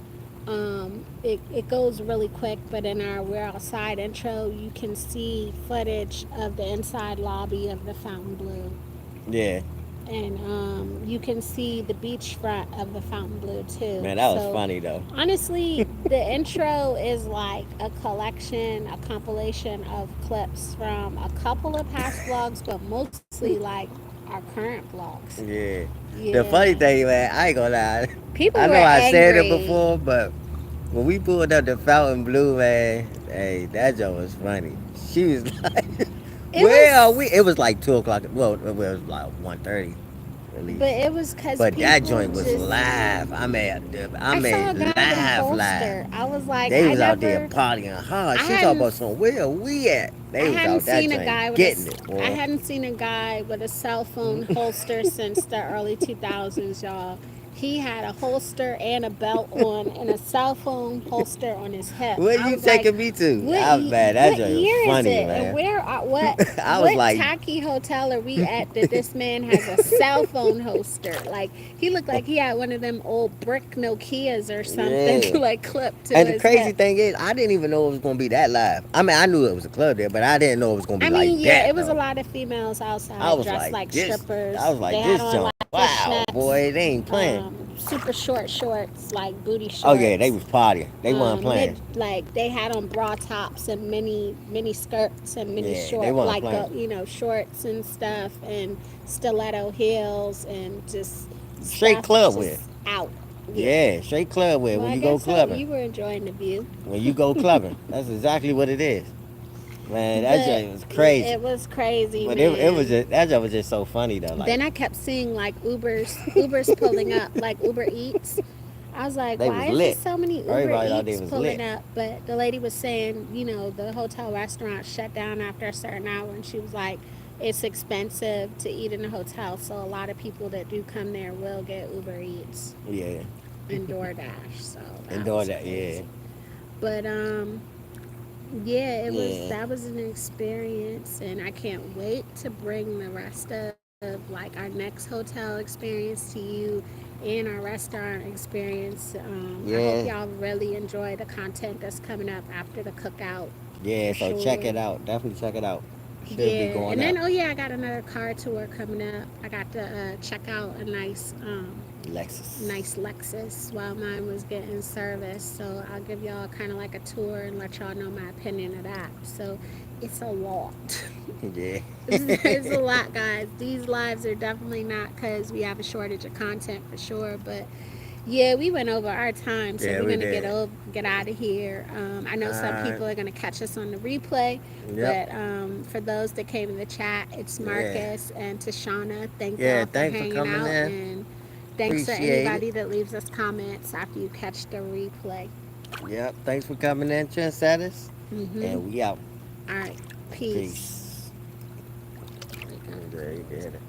B: it goes really quick, but in our We're Outside intro, you can see footage of the inside lobby of the Fountain Blue.
A: Yeah,
B: And you can see the beachfront of the Fountain Blue too.
A: man, that was
B: So,
A: funny though.
B: honestly, the intro is like a collection, a compilation of clips from a couple of past vlogs, but mostly like our current vlogs.
A: Yeah. The
B: Yeah.
A: funny thing, man, I ain't gonna lie.
B: People
A: I
B: were
A: know I said it
B: angry.
A: before, but when we pulled up the Fountain Blue, man, hey, that joke was funny. She was like,
B: It
A: "Where are
B: was
A: we?" It was like 2 o'clock. Well, it was like 1:30. at least.
B: But it was because
A: But that
B: people
A: joint was
B: just.
A: live. I
B: I saw
A: made
B: a guy with a holster.
A: live.
B: I was like,
A: They
B: I
A: was out there
B: never.
A: partying hard.
B: I
A: She talking
B: hadn't
A: about some where we at.
B: I
A: They was
B: hadn't
A: out that
B: seen a guy
A: joint
B: with
A: getting it,
B: I
A: boy.
B: hadn't seen a guy with a cell phone holster since the early 2000s, y'all. He had a holster and a belt on and a cell phone holster on his hip.
A: Where
B: I
A: you
B: was like,
A: taking me to? I was bad. That
B: what
A: joint was
B: year is
A: funny,
B: it? And
A: man.
B: where are
A: I was
B: what
A: like,
B: tacky hotel are we at that this man has a cell phone holster? Like he looked like he had one of them old brick Nokias or something
A: yeah.
B: like clipped to
A: And the
B: his
A: crazy
B: hip.
A: thing is, I didn't even know it was gonna be that live. I mean, I knew it was a club there, but I didn't know it was gonna be
B: I mean,
A: like
B: yeah,
A: that
B: it was a
A: though.
B: lot of females
A: I
B: outside
A: was
B: dressed
A: like
B: like
A: this.
B: strippers.
A: I was
B: They
A: like
B: had
A: this
B: on
A: jump.
B: like
A: Wow,
B: fishnets,
A: boy, they ain't playing.
B: super short shorts, like booty
A: Oh yeah, they
B: shorts.
A: was partying. They weren't playing.
B: Like they had on bra tops and mini skirts and mini
A: Yeah, they
B: short,
A: weren't
B: like
A: playing.
B: shorts and stuff and stiletto heels and just
A: Straight
B: stuff
A: club wear.
B: just out. Yeah.
A: Yeah, straight club wear
B: Well,
A: when
B: I
A: you go
B: guess so.
A: clubbing.
B: You were enjoying the view,
A: When you go clubbing, that's exactly what it is. Man, that
B: but
A: joint was crazy.
B: it was crazy,
A: But it was
B: man.
A: just that joint was just so funny though. Like
B: Then I kept seeing like Ubers pulling up, like Uber Eats. I was like,
A: they was
B: why is there
A: lit.
B: so many Uber
A: Everybody out there
B: Eats
A: was
B: pulling
A: lit.
B: up? But the lady was saying, the hotel restaurant shut down after a certain hour, and she was like, it's expensive to eat in a hotel, so a lot of people that do come there will get Uber Eats
A: Yeah,
B: and DoorDash. So
A: and
B: that
A: doing
B: was
A: that. Yeah,
B: crazy. But yeah,
A: yeah,
B: that was an experience, and I can't wait to bring the rest of like our next hotel experience to you and our restaurant experience. I hope
A: yeah,
B: y'all really enjoy the content that's coming up after the cookout
A: yeah.
B: for
A: So check
B: sure.
A: it out. Definitely check it out. Should be
B: Yeah,
A: going
B: and then
A: up.
B: oh yeah, I got another car tour coming up. I got to check out a
A: Lexus.
B: nice Lexus while mine was getting serviced. So I'll give y'all kind of like a tour and let y'all know my opinion of that. So it's a lot.
A: Yeah.
B: It's a lot, guys. These lives are definitely not because we have a shortage of content for sure, but yeah, we went over our time, so
A: Yeah,
B: we're
A: we
B: gonna
A: did.
B: get out of here. I know some
A: Alright.
B: people are gonna catch us on the replay,
A: Yep.
B: but for those that came in the chat, it's
A: Yeah.
B: Marcus and Tashana. Thank
A: Yeah.
B: y'all for
A: Thanks for
B: hanging
A: coming
B: out,
A: in.
B: and thanks for
A: Appreciate it.
B: anybody that leaves us comments after you catch the replay.
A: Yep. Thanks for coming in, trendsetters.
B: Mhm.
A: And we out.
B: All right. Peace.
A: Peace. There you did it.